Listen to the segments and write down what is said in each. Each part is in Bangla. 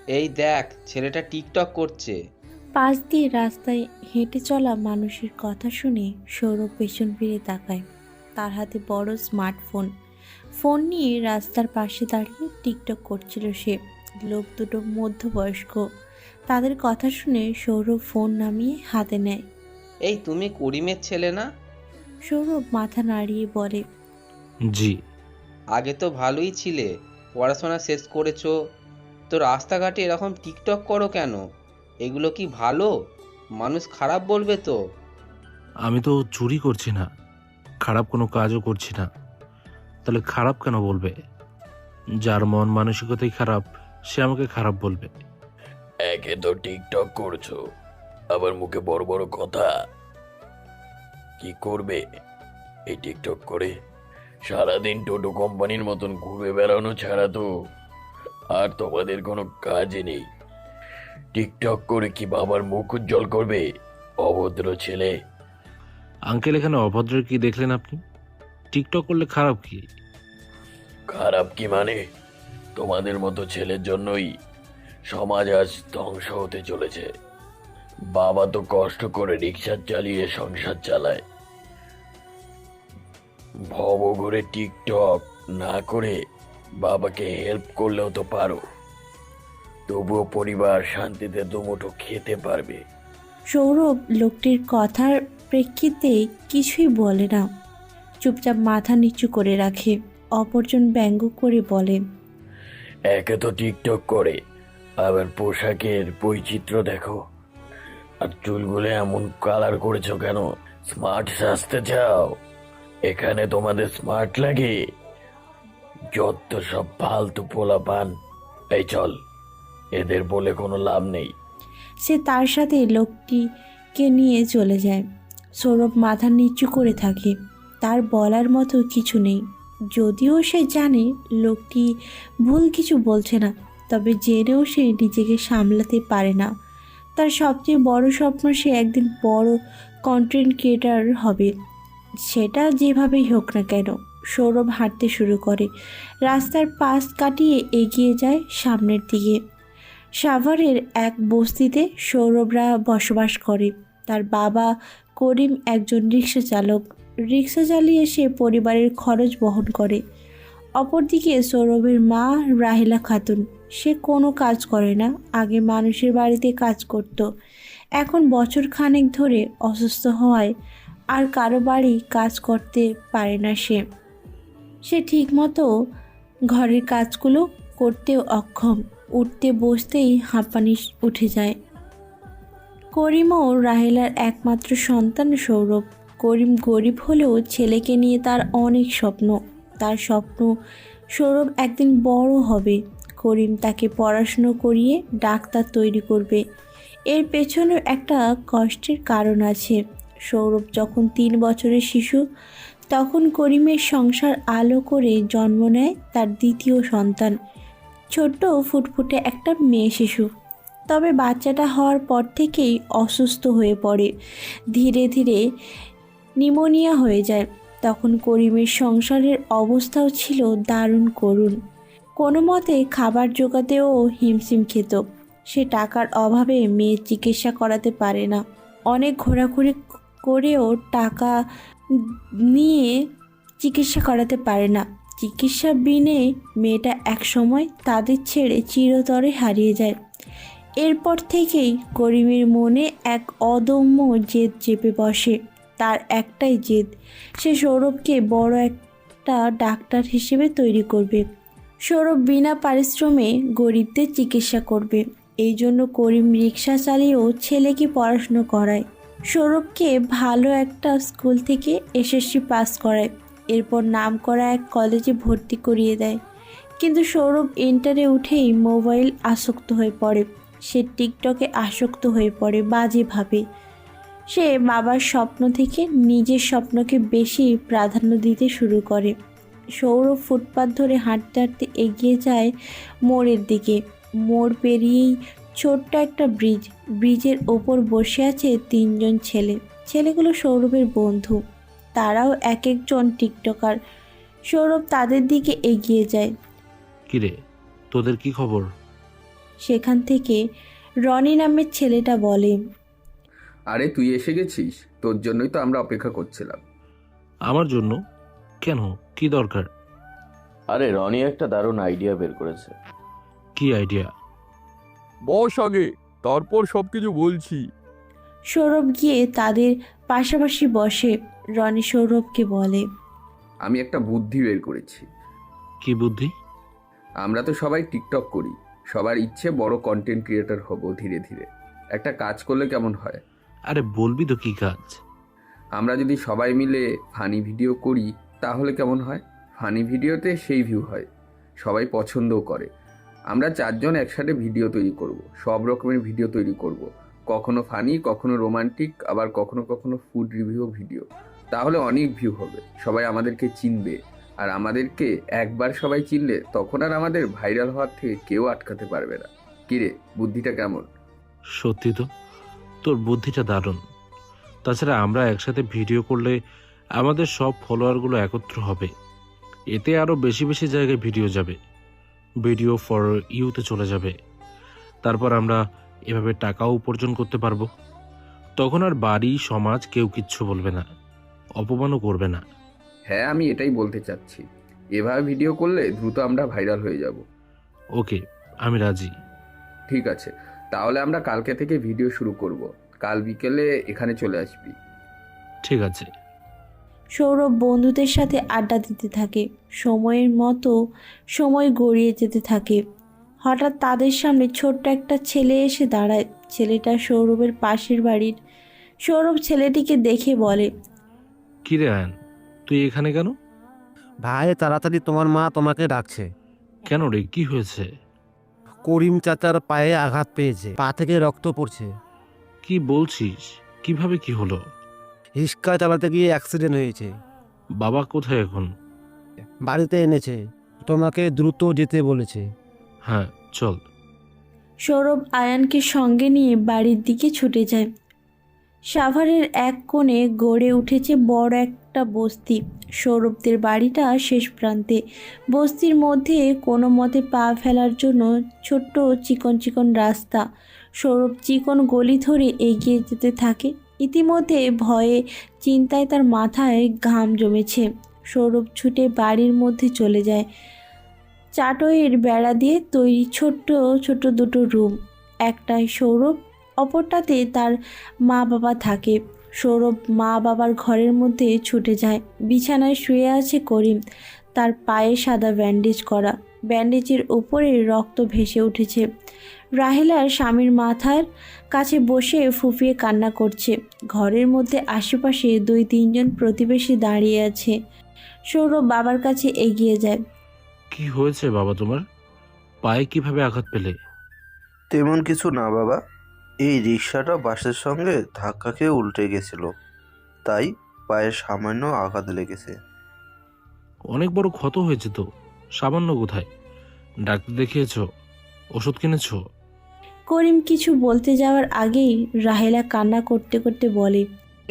এই দেখ, ছেলেটা টিকটক করছে। পাশ দিয়ে রাস্তায় হেঁটে চলা মানুষের কথা শুনে সৌরভ পেছন ফিরে তাকায়। তার হাতে বড় স্মার্টফোন। ফোন নিয়ে রাস্তার পাশে দাঁড়িয়ে টিকটক করছিল সে। লোক দুটো মধ্যবয়স্ক। তাদের কথা শুনে সৌরভ ফোন নামিয়ে হাতে নেয়। এই তুমি করিমের ছেলে না? সৌরভ মাথা নাড়িয়ে বলে, জি। আগে তো ভালোই ছিলে, পড়াশোনা শেষ করেছো, তো রাস্তাঘাটে এরকম টিকটক করো কেন? এগুলো কি ভালো? মানুষ খারাপ বলবে তো। আমি তো চুরি করছি না, খারাপ কোনো কাজও করছি না, তাহলে খারাপ কেন বলবে? যার মন মানসিকতাই খারাপ, সে আমাকে খারাপ বলবে। একে তো টিকটক করছো, আবার মুখে বড় বড় কথা। কি করবে এই টিকটক করে? সারাদিন টোটো কোম্পানির মতন ঘুরে বেড়ানো ছাড়া তো আর তোমাদের কোনো কাজই নেই। টিকটক করে কি বাবার মুখ উজ্জ্বল করবে? অভদ্র ছেলে। আঙ্কেল, এখানে অভদ্রের কি দেখলেন আপনি? টিকটক করলে খারাপ কি? খারাপ কি মানে? তোমাদের মতো ছেলের জন্যই সমাজ আজ ধ্বংস হতে চলেছে। বাবা তো কষ্ট করে রিক্সা চালিয়ে সংসার চালায়, ভবঘুরে টিকটক না করে বাবাকে হেল্প করলেও তো পারো, তবুও পরিবার শান্তিতে দুমুঠো খেতে পারবে। সৌরভ লোকটির কথার প্রেক্ষিতে কিছুই বলে না। চুপচাপ মাথা নিচু করে রাখে। অপরজন ব্যঙ্গ করে বলে, একে তো টিকটক করে, আবার পোশাকের বৈচিত্র্য দেখো, আর চুলগুলো এমন কালার করেছো কেন? স্মার্ট সাজতে চাও? এখানে তোমাদের স্মার্ট লাগে? যত সব ফালতু পোলাপান। এই চল, এদের বলে কোনো লাভ নেই। সে তার সাথে লোকটিকে নিয়ে চলে যায়। সৌরভ মাথা নিচু করে থাকে। তার বলার মতো কিছু নেই। যদিও সে জানে লোকটি ভুল কিছু বলছে না, তবে জেনেও সে নিজেকে সামলাতে পারে না। তার সবচেয়ে বড় স্বপ্ন সে একদিন বড় কন্টেন্ট ক্রিয়েটার হবে, সেটা যেভাবেই হোক না কেন। সৌরভ হাঁটতে শুরু করে। রাস্তার পাশ কাটিয়ে এগিয়ে যায় সামনের দিকে। সাভারের এক বস্তিতে সৌরভরা বসবাস করে। তার বাবা করিম একজন রিক্সা চালক। রিক্সা চালিয়ে সে পরিবারের খরচ বহন করে। অপরদিকে সৌরভের মা রাহেলা খাতুন। সে কোনো কাজ করে না, আগে মানুষের বাড়িতে কাজ করত। এখন বছর খানেক ধরে অসুস্থ হওয়ায় আর কারো বাড়ি কাজ করতে পারে না সে। সে ঠিকমতো ঘরের কাজগুলো করতেও অক্ষম। উঠতে বসতেই হাঁপানি উঠে যায়। করিম ও রাহেলার একমাত্র সন্তান সৌরভ। করিম গরিব হলেও ছেলেকে নিয়ে তার অনেক স্বপ্ন। তার স্বপ্ন সৌরভ একদিন বড় হবে। করিম তাকে পড়াশুনো করিয়ে ডাক্তার তৈরি করবে। এর পেছনে একটা কষ্টের কারণ আছে। সৌরভ যখন 3 বছরের শিশু, তখন করিমের সংসার আলো করে জন্ম নেয় তার দ্বিতীয় সন্তান, ছোট্ট ফুটফুটে একটা মেয়ে শিশু। তবে বাচ্চাটা হওয়ার পর থেকেই অসুস্থ হয়ে পড়ে। ধীরে ধীরে নিউমোনিয়া হয়ে যায়। তখন করিমের সংসারের অবস্থাও ছিল দারুণ করুণ। কোনো মতে খাবার জোগাতেও হিমশিম খেত। সে টাকার অভাবে মেয়ের চিকিৎসা করাতে পারে না। অনেক ঘোরাঘুরি করেও টাকা নিয়ে চিকিৎসা করাতে পারে না। চিকিৎসা বিনে মেয়েটা একসময় তাদের ছেড়ে চিরতরে হারিয়ে যায়। এরপর থেকেই করিমের মনে এক অদম্য জেদ চেপে বসে। তার একটাই জেদ, সে সৌরভকে বড় একটা ডাক্তার হিসেবে তৈরি করবে। সৌরভ বিনা পারিশ্রমে গরিবদের চিকিৎসা করবে। এই জন্য করিম রিক্সা চালিয়েও ছেলেকে পড়াশুনো করায়। সৌরভকে ভালো একটা স্কুল থেকে এসএসসি পাস করায়। এরপর নামকরা এক কলেজে ভর্তি করিয়ে দেয়। কিন্তু সৌরভ ইন্টারে উঠেই মোবাইল আসক্ত হয়ে পড়ে। সে টিকটকে আসক্ত হয়ে পড়ে বাজেভাবে। সে বাবার স্বপ্ন থেকে নিজের স্বপ্নকে বেশি প্রাধান্য দিতে শুরু করে। সৌরভ ফুটপাত ধরে হাঁটতে হাঁটতে এগিয়ে যায় মোড়ের দিকে। মোড় পেরিয়েই ছোট্ট একটা ব্রিজ। ব্রিজের ওপর বসে আছে 3জন ছেলে। ছেলেগুলো সৌরভের বন্ধু। তারাও এক একজন টিকটকার। সৌরভ তাদের দিকে এগিয়ে যায়। কিরে, তোদের কি খবর? সেখান থেকে রনি নামের ছেলেটা বলে, আরে তুই এসে গেছিস, তোর জন্যই তো আমরা অপেক্ষা করছিলাম। আমার জন্য? কেন, কি দরকার? আরে রনি একটা দারুণ আইডিয়া বের করেছে। কি আইডিয়া? বস আগে, তারপর সবকিছু বলছি। সৌরভ গিয়ে তাদের পাশাপাশি বসে। রনি সৌরভকে বলে, আমি একটা বুদ্ধি বের করেছি। কি বুদ্ধি? আমরা তো সবাই টিকটক করি, সবার ইচ্ছে বড় কন্টেন্ট ক্রিয়েটর হব ধীরে ধীরে। একটা কাজ করলে কেমন হয়? আরে বলবি তো কি কাজ? আমরা যদি সবাই মিলে ফানি ভিডিও করি তাহলে কেমন হয়? ফানি ভিডিওতে সেই ভিউ হয়, সবাই পছন্দও করে। আমরা 4 জন একসাথে ভিডিও তৈরি করব, সব রকমের ভিডিও তৈরি করব, কখনো ফানি, কখনো রোমান্টিক, আবার কখনো কখনো ফুড রিভিউ ভিডিও। তাহলে অনেক ভিউ হবে, সবাই আমাদেরকে চিনবে। আর আমাদেরকে একবার সবাই চিনলে তখন আর আমাদের ভাইরাল হওয়ার থেকে কেউ আটকাতে পারবে না। কিরে, বুদ্ধিটা কেমন? সত্যি তো, তোর বুদ্ধিটা দারুণ। তাছাড়া আমরা একসাথে ভিডিও করলে আমাদের সব ফলোয়ারগুলো একত্র হবে, এতে আরও বেশি বেশি জায়গায় ভিডিও যাবে, ভিডিও ফর ইউতে চলে যাবে। তারপর আমরা এভাবে টাকাও উপার্জন করতে পারবো। তখন আর বাড়ি সমাজ কেউ কিচ্ছু বলবে না, অপমানও করবে না। হ্যাঁ, আমি এটাই বলতে চাচ্ছি। এভাবে ভিডিও করলে দ্রুত আমরা ভাইরাল হয়ে যাব। ওকে, আমি রাজি। ঠিক আছে, তাহলে আমরা কালকে থেকে ভিডিও শুরু করব। কাল বিকেলে এখানে চলে আসবি। ঠিক আছে। সৌরভ বন্ধুদের সাথে আড্ডা দিতে থাকে। সময়ের মতো সময় গড়িয়ে যেতে থাকে। হঠাৎ তাদের সামনে ছোট্ট একটা ছেলে এসে দাঁড়ায়। ছেলেটা সৌরভের পাশের বাড়ির। সৌরভ ছেলেটিকে দেখে বলে, কি রে আয়ন, তুই এখানে কেন? ভাই তাড়াতাড়ি, তোমার মা তোমাকে ডাকছে। কেন রে, কি হয়েছে? করিম চাচার পায়ে আঘাত পেয়েছে, পা থেকে রক্ত পড়ছে। কি বলছিস? কিভাবে কি হলো? রিক্সা চালাতে গিয়ে অ্যাক্সিডেন্ট হয়েছে। বাবা কোথায় এখন? বাড়িতে এনেছে, তোমাকে দ্রুত যেতে বলেছে। হ্যাঁ, চল। সৌরভ আয়ানকে সঙ্গে নিয়ে বাড়ির দিকে ছুটে যায়। সাভারের এক কোণে গড়ে উঠেছে বড় একটা বস্তি। সৌরভদের বাড়িটা শেষ প্রান্তে। বস্তির মধ্যে কোনো মতে পা ফেলার জন্য ছোট্ট চিকন চিকন রাস্তা। সৌরভ চিকন গলি ধরে এগিয়ে যেতে থাকে। ইতিমধ্যে ভয়ে চিন্তায় তার মাথায় ঘাম জমেছে। সৌরভ ছুটে বাড়ির মধ্যে চলে যায়। চাটইয়ের বেড়া দিয়ে তৈরি ছোট্ট ছোট্ট দুটো রুম। একটায় সৌরভ, অপরটাতে তার মা বাবা থাকে। সৌরভ মা বাবার ঘরের মধ্যে ছুটে যায়। বিছানায় শুয়ে আছে করিম, তার পায়ে সাদা ব্যান্ডেজ করা। ব্যান্ডেজের উপরে রক্ত ভেসে উঠেছে। রাহেলার স্বামীর মাথার কাছে বসে ফুঁপিয়ে কান্না করছে। ঘরের মধ্যে আশেপাশে 2-3 জন প্রতিবেশী দাঁড়িয়ে আছে। সৌরভ বাবার কাছে এগিয়ে যায়। কি হয়েছে বাবা তোমার? পায়ে কিভাবে আঘাত পেলে? তেমন কিছু না বাবা, এই রিক্সাটা বাসের সঙ্গে ধাক্কা খেয়ে উল্টে গেছিল, তাই পায়ে সামান্য আঘাত লেগেছে। অনেক বড় ক্ষত হয়েছে তো, সামান্য কোথায়? ডাক্তার দেখিয়েছো? ওষুধ কিনেছো? করিম কিছু বলতে যাওয়ার আগেই রাহেলা কান্না করতে করতে বলে,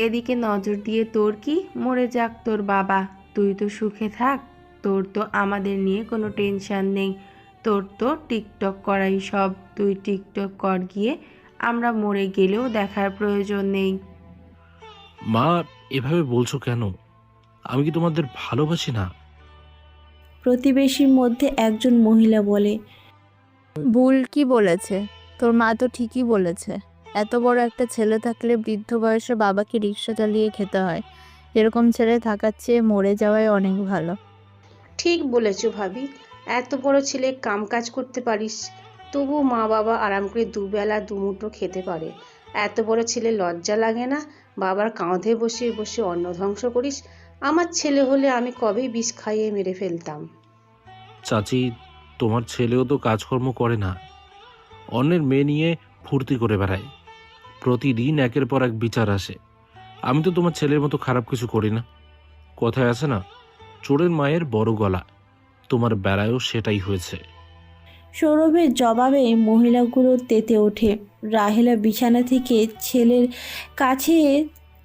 এদিকে নজর দিয়ে তোর কি? মরে যাক তোর বাবা, তুই তো সুখে থাক। তোর তো আমাদের নিয়ে কোনো টেনশন নেই। তোর তো টিকটক করাই সব। তুই টিকটক কর গিয়ে, আমরা মরে গেলেও দেখার প্রয়োজন নেই। মা, এভাবে বলছো কেন? আমি কি তোমাদের ভালোবাসি না? প্রতিবেশীর মধ্যে একজন মহিলা বলে, ভুল কি বলেছে? তোর মা তো ঠিকই বলেছে। এত বড় একটা ছেলে থাকলে বৃদ্ধ বয়সে বাবাকে রিক্সা চালিয়ে খেতে হয়। এরকম ছেলে থাকার চেয়ে মরে যাওয়াই অনেক ভালো। ঠিক বলেছো ভাবি, এত বড় ছেলে কাজ করতে পারিস, তবু মা বাবা আরাম করে দুবেলা দুমুঠো খেতে পারে। এত বড় ছেলে লজ্জা লাগে না? বাবার কাঁধে বসে বসে অন্ন ধ্বংস করিস। আমার ছেলে হলে আমি কবেই বিষ খাইয়ে মেরে ফেলতাম। চাচি, তোমার ছেলেও তো কাজকর্ম করে না, অন্যের মেয়ে নিয়ে ফুর্তি করে বেড়ায়। প্রতিদিন একের পর এক বিচার আসে। আমি তো তোমার ছেলের মতো খারাপ কিছু করি না। কথায় আছে না, চোরের মায়ের বড় গলা। তোমার বেলায়ও সেটাই হয়েছে। সৌরভের জবাবে মহিলাগুলো তেতে ওঠে। রাহেলা বিছানা থেকে ছেলের কাছে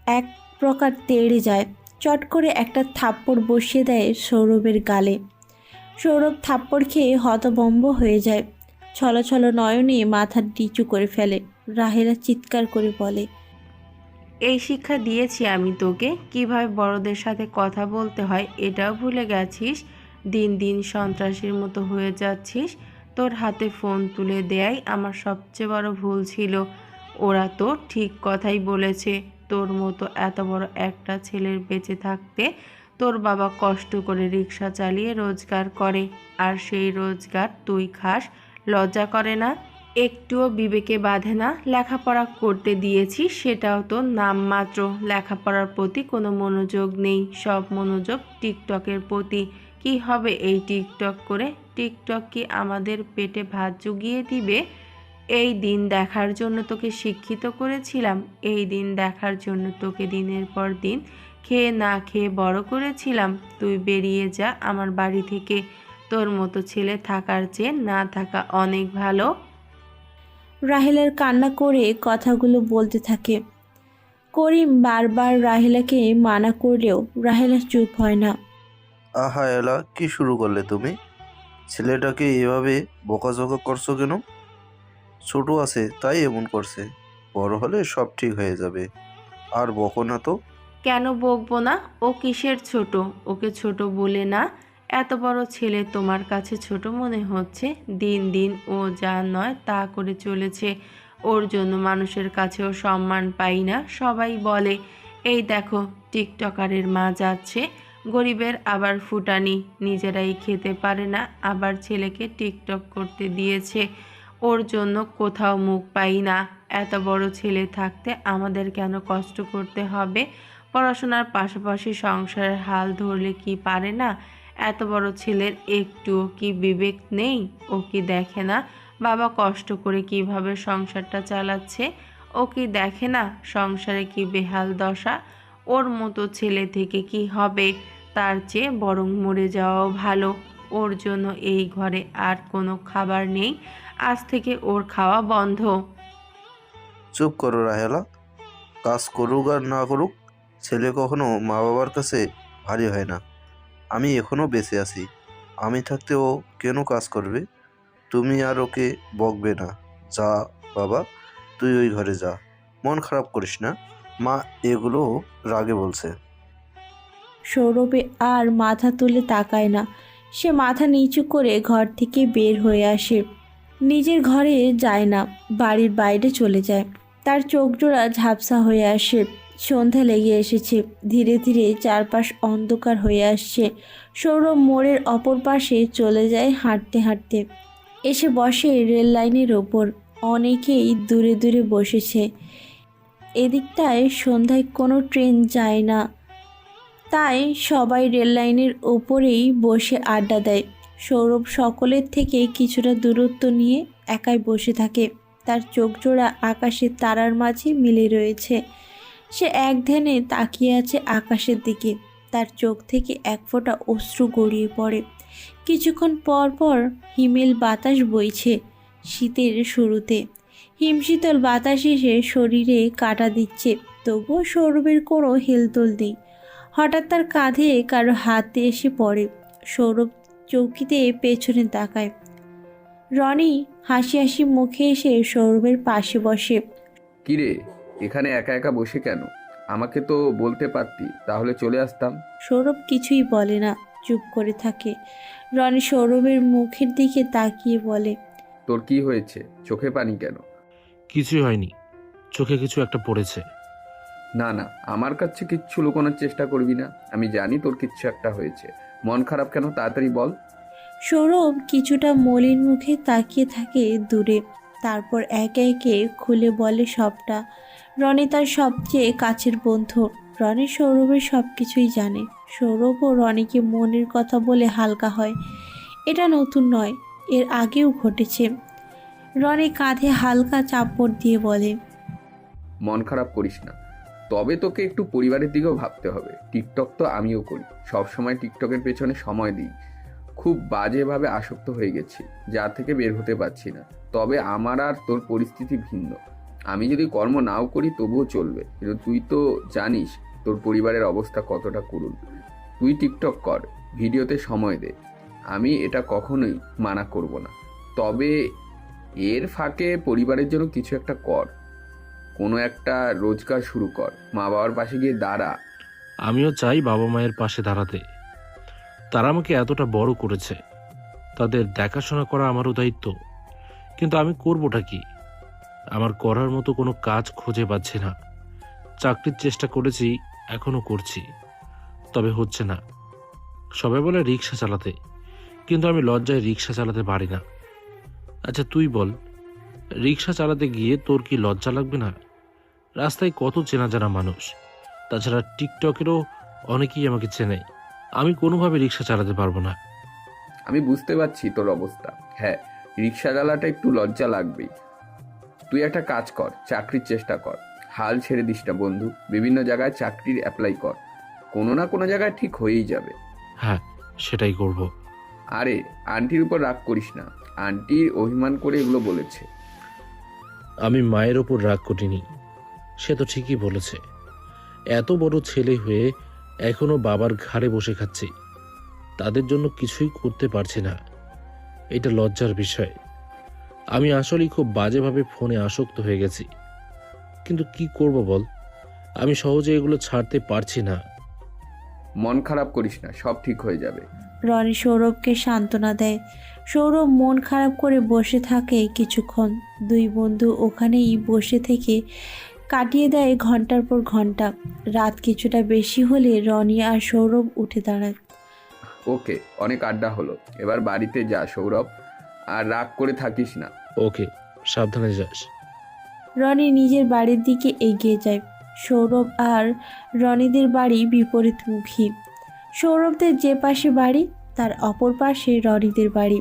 এক প্রকার তেড়ে যায়। চট করে একটা থাপ্পড় বসিয়ে দেয় সৌরভের গালে। সৌরভ থাপ্পড় খেয়ে হতভম্ব হয়ে যায়। ছলছল নয়নে মাথা নিচু করে ফেলে। রাহেলা চিৎকার করে বলে, এই শিক্ষা দিয়েছি আমি তোকে, কিভাবে বড়দের সাথে কথা বলতে হয় এটাও ভুলে গেছিস। দিন দিন সন্ত্রাসীর মতো হয়ে যাচ্ছিস। তোর হাতে ফোন তুলে দেয়াই আমার সবচেয়ে বড় ভুল ছিল। ওরা তো ঠিক কথাই বলেছে, তোর মতো এত বড় একটা ছেলের বেঁচে থাকতে তোর বাবা কষ্ট করে রিক্সা চালিয়ে রোজগার করে, আর সেই রোজগার তুই খাস। লজ্জা করে না? একটুও বিবেকে বাঁধে না? লেখাপড়া করতে দিয়েছি, সেটাও তো নামমাত্র। লেখাপড়ার প্রতি কোনো মনোযোগ নেই, সব মনোযোগ টিকটকের প্রতি। কি হবে এই টিকটক করে? টিকটক কি আমাদের পেটে ভাত জুগিয়ে দিবে? এই দিন দেখার জন্য তোকে শিক্ষিত করেছিলাম, এই দিন দেখার জন্য তোকে দিনের পর দিন খেয়ে না খেয়ে বড় করেছিলাম। তুই বেরিয়ে যা আমার বাড়ি থেকে। তোর মতো ছেলে থাকার চেয়ে না থাকা অনেক ভালো। রাহেলার কান্না করে কথাগুলো বলতে থাকে। করিম বারবার রাহেলাকে মানা করলেও রাহেলা চুপ হয় না। আহা এলা, কি শুরু করলে তুমি? ছেলেটাকে এভাবে বকাঝকা করছো কেন? ছোট আছে তাই এমন করছে, বড় হলে সব ঠিক হয়ে যাবে। আর বকো না তো। কেন বকবো না? ও কিসের ছোট? ওকে ছোট বলে না। এত বড় ছেলে তোমার কাছে ছোট মনে হচ্ছে? দিন দিন ও যা নয় তা করে চলেছে। ওর জন্য মানুষের কাছেও সম্মান পাই না। সবাই বলে, এই দেখো টিকটকারের মা যাচ্ছে। গরিবের আবার ফুটানি, নিজেরাই খেতে পারে না, আবার ছেলেকে টিকটক করতে দিয়েছে। ওর জন্য কোথাও মুখ পাই না। এত বড় ছেলে থাকতে আমাদের কেন কষ্ট করতে হবে? পড়াশোনার পাশাপাশি সংসারের হাল ধরলে কি পারে না? এত বড় ছেলের একটুও কি বিবেক নেই? ও কি দেখে না বাবা কষ্ট করে কিভাবে সংসারটা চালাচ্ছে? ও কি দেখে না সংসারে কি বেহাল দশা? ওর মতো ছেলে থেকে কি হবে? তার চেয়ে বরং মরে যাওয়াও ভালো। ওর জন্য এই ঘরে আর কোনো খাবার নেই, আজ থেকে ওর খাওয়া বন্ধ। চুপ করো রাহেলা। কাজ করুক আর না করুক, ছেলে কখনো মা বাবার কাছে ভারী হয় না। আমি এখনো বেঁচে আছি, আমি থাকতে ও কেন কাজ করবে? তুমি আর ওকে বকবে না। যা বাবা, তুই ওই ঘরে যা, মন খারাপ করিস না। মা এগুলো রাগে বলছে। সৌরভে আর মাথা তুলে তাকায় না। সে মাথা নিচু করে ঘর থেকে বের হয়ে আসে। নিজের ঘরে যায় না, বাড়ির বাইরে চলে যায়। তার চোখজোড়া ঝাপসা হয়ে আসে। সন্ধ্যা লেগে এসেছে, ধীরে ধীরে চারপাশ অন্ধকার হয়ে আসছে। সৌরভ মোড়ের অপর পাশে চলে যায় হাঁটতে হাঁটতে। এসে বসে রেল লাইনের ওপর। অনেকেই দূরে দূরে বসেছে। এদিকটায় সন্ধ্যায় কোনো ট্রেন যায় না, তাই সবাই রেল লাইনের ওপরেই বসে আড্ডা দেয়। সৌরভ সকলের থেকে কিছুটা দূরত্ব নিয়ে একাই বসে থাকে। তার চোখজোড়া আকাশের তারার মাঝে মিলে রয়েছে। সে এক ধ্যানে তাকিয়ে আছে আকাশের দিকে। তার চোখ থেকে এক ফোঁটা অশ্রু গড়িয়ে পড়ে। কিছুক্ষণ পর পর হিমেল বাতাস বইছে। শীতের শুরুতে হিমশীতল বাতাস এসে শরীরে কাটা দিচ্ছে, তবুও সৌরভের কোনো হেলদোল নেই। হঠাৎ তার কাঁধে কারো হাতে এসে পড়ে। সৌরভ চৌকিতে পেছনে তাকায়। রনি হাসি হাসি মুখে এসে সৌরভের পাশে বসে। কিরে, এখানে একা একা বসে কেন? আমাকে তো বলতে পারতি, তাহলে চলে আসতাম। সৌরভ কিছুই বলে না, চুপ করে থাকে। রনি সৌরভের মুখের দিকে তাকিয়ে বলে, তোর কি হয়েছে? চোখে পানি কেন? কিছুই হয়নি, চোখে কিছু একটা পড়েছে। না না, আমার কাছে কিচ্ছু লুকোনোর চেষ্টা করবি না। আমি জানি তোর কিচ্ছু একটা হয়েছে। মন খারাপ কেন, তাড়াতাড়ি বল। সৌরভ কিছুটা মলিন মুখে তাকিয়ে থাকে দূরে। তারপর একে একে খুলে বলে সবটা। রনি তার সবচেয়ে কাছের বন্ধু। রনি সৌরভের সব কিছুই জানে। সৌরভও রনিকে মনের কথা বলে হালকা হয়। এটা নতুন নয়, এর আগেও ঘটেছে। রনি কাঁধে হালকা চাপড় দিয়ে বলে, মন খারাপ করিস না, তবে তোকে একটু পরিবারের দিকেও ভাবতে হবে। টিকটক তো আমিও করি, সব সময় টিকটকের পেছনে সময় দিই। খুব বাজেভাবে আসক্ত হয়ে গেছি, যা থেকে বের হতে পারছি না। তবে আমার আর তোর পরিস্থিতি ভিন্ন। আমি যদি কর্ম নাও করি তবুও চলবে, কিন্তু তুই তো জানিস তোর পরিবারের অবস্থা কতটা করুণ। তুই টিকটক কর, ভিডিওতে সময় দে, আমি এটা কখনোই মানা করব না। তবে এর ফাঁকে পরিবারের জন্য কিছু একটা কর, কোনো একটা রোজগার শুরু কর, মা বাবার পাশে গিয়ে দাঁড়া। আমিও চাই বাবা মায়ের পাশে দাঁড়াতে। তারা আমাকে এতটা বড় করেছে, তাদের দেখাশোনা করা আমারও দায়িত্ব। কিন্তু আমি করবোটা কি? আমার করার মতো কোনো কাজ খুঁজে পাচ্ছি না। চাকরির চেষ্টা করেছি, এখনো করছি, তবে হচ্ছে না। সবাই বলে রিক্সা চালাতে, কিন্তু আমি লজ্জায় রিক্সা চালাতে পারি না। আচ্ছা তুই বল, রিক্সা চালাতে গিয়ে তোর কি লজ্জা লাগবে না? রাস্তায় কত চেনা জানা মানুষ, তাছাড়া টিকটকেরও অনেকেই আমাকে চেনে। আমি কোনোভাবে রিক্সা চালাতে পারবো না। আমি বুঝতে পারছি তোর অবস্থা। হ্যাঁ, রিক্সা চালাটা একটু লজ্জা লাগবেই। তুই একটা কাজ কর, চাকরির চেষ্টা কর। হাল ছেড়ে দিস না বন্ধু, বিভিন্ন জায়গায় চাকরির অ্যাপ্লাই কর, কোনো না কোনো জায়গায় ঠিক হয়েই যাবে। হ্যাঁ, সেটাই করব। আরে আন্টির উপর রাগ করিস না, আন্টির অভিমান করে এগুলো বলেছে। আমি মায়ের ওপর রাগ করিনি, সে তো ঠিকই বলেছে। এত বড় ছেলে হয়ে এখনো বাবার ঘাড়ে বসে খাচ্ছি, তাদের জন্য কিছুই করতে পারছি না। এটা লজ্জার বিষয়। আমি আসলেই খুব বাজেভাবে ফোনে আসক্ত হয়ে গেছি, কিন্তু কি করব বল? আমি সহজে এগুলো ছাড়তে পারছি না। মন খারাপ করিস না, সব ঠিক হয়ে যাবে। রনি সৌরভকে সান্ত্বনা দেয়। সৌরভ মন খারাপ করে বসে থাকে কিছুক্ষণ। দুই বন্ধু ওখানেই বসে থেকে কাটিয়ে দেয় ঘন্টার পর ঘন্টা। রাত কিছুটা বেশি হলে রনি আর সৌরভ উঠে দাঁড়ায়। ওকে, অনেক আড্ডা হলো, এবার বাড়িতে যা সৌরভ, আর রাগ করে থাকিস না। ওকে, সাবধানে যাস। রনি নিজের বাড়ির দিকে এগিয়ে যায়। সৌরভ আর রনিদের বাড়ি বিপরীতমুখী। সৌরভদের যে পাশে বাড়ি, তার অপর পাশে রনিদের বাড়ি।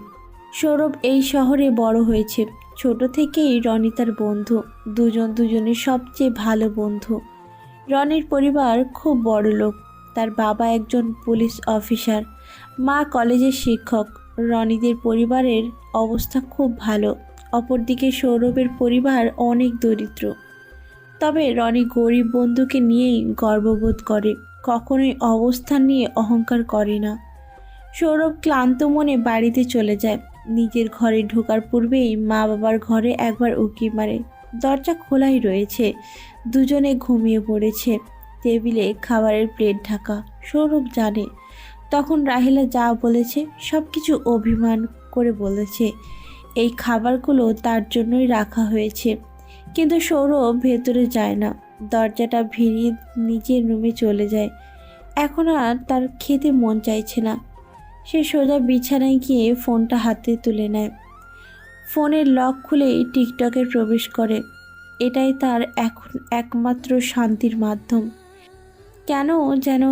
সৌরভ এই শহরে বড় হয়েছে। ছোট থেকেই রনি তার বন্ধু, দুজন দুজনের সবচেয়ে ভালো বন্ধু। রনির পরিবার খুব বড় লোক। তার বাবা একজন পুলিশ অফিসার, মা কলেজের শিক্ষক। রনিদের পরিবারের অবস্থা খুব ভালো। অপরদিকে সৌরভের পরিবার অনেক দরিদ্র। তবে রনি গরিব বন্ধুকে নিয়েই গর্ববোধ করে, কখনোই অবস্থান নিয়ে অহংকার করে না। সৌরভ ক্লান্ত মনে বাড়িতে চলে যায়। নিজের ঘরে ঢোকার পূর্বেই মা বাবার ঘরে একবার উঁকি মারে। দরজা খোলাই রয়েছে, দুজনে ঘুমিয়ে পড়েছে। টেবিলে খাবারের প্লেট ঢাকা। সৌরভ জানে তখন রাহিলা যা বলেছে সব কিছু অভিমান করে বলেছে। এই খাবারগুলো তার জন্যই রাখা হয়েছে। কিন্তু সৌরভ ভেতরে যায় না, দরজাটা ভিড়িয়ে নিজের রুমে চলে যায়। এখন আর তার খেতে মন চাইছে না। সে সোজা বিছানায় গিয়ে ফোনটা হাতে তুলে নেয়। ফোনের লক খুলেই টিকটকে প্রবেশ করে। এটাই তার এখন একমাত্র শান্তির মাধ্যম। কেন যেন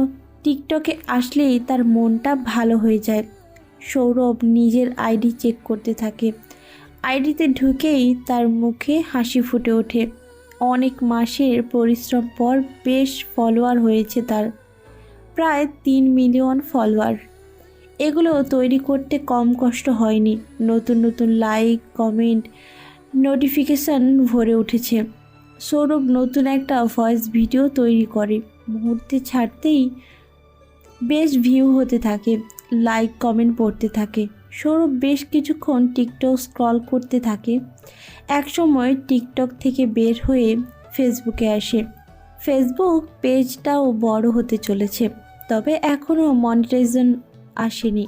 টিকটকে আসলেই তার মনটা ভালো হয়ে যায়। সৌরভ নিজের আইডি চেক করতে থাকে। আইডিতে ঢুকেই তার মুখে হাসি ফুটে ওঠে। অনেক মাসের পরিশ্রম পর বেশ ফলোয়ার হয়েছে তার, প্রায় 3 মিলিয়ন ফলোয়ার। এগুলো তৈরি করতে কম কষ্ট হয়নি। নতুন নতুন লাইক, কমেন্ট, নোটিফিকেশান ভরে উঠেছে। সৌরভ নতুন একটা ভয়েস ভিডিও তৈরি করে। মুহূর্তে ছাড়তেই বেশ ভিউ হতে থাকে, লাইক কমেন্ট পড়তে থাকে। সৌরভ বেশ কিছুক্ষণ টিকটক স্ক্রল করতে থাকে। একসময় টিকটক থেকে বের হয়ে ফেসবুকে আসে। ফেসবুক পেজটাও বড় হতে চলেছে, তবে এখনও মনিটাইজেশন আসেনি।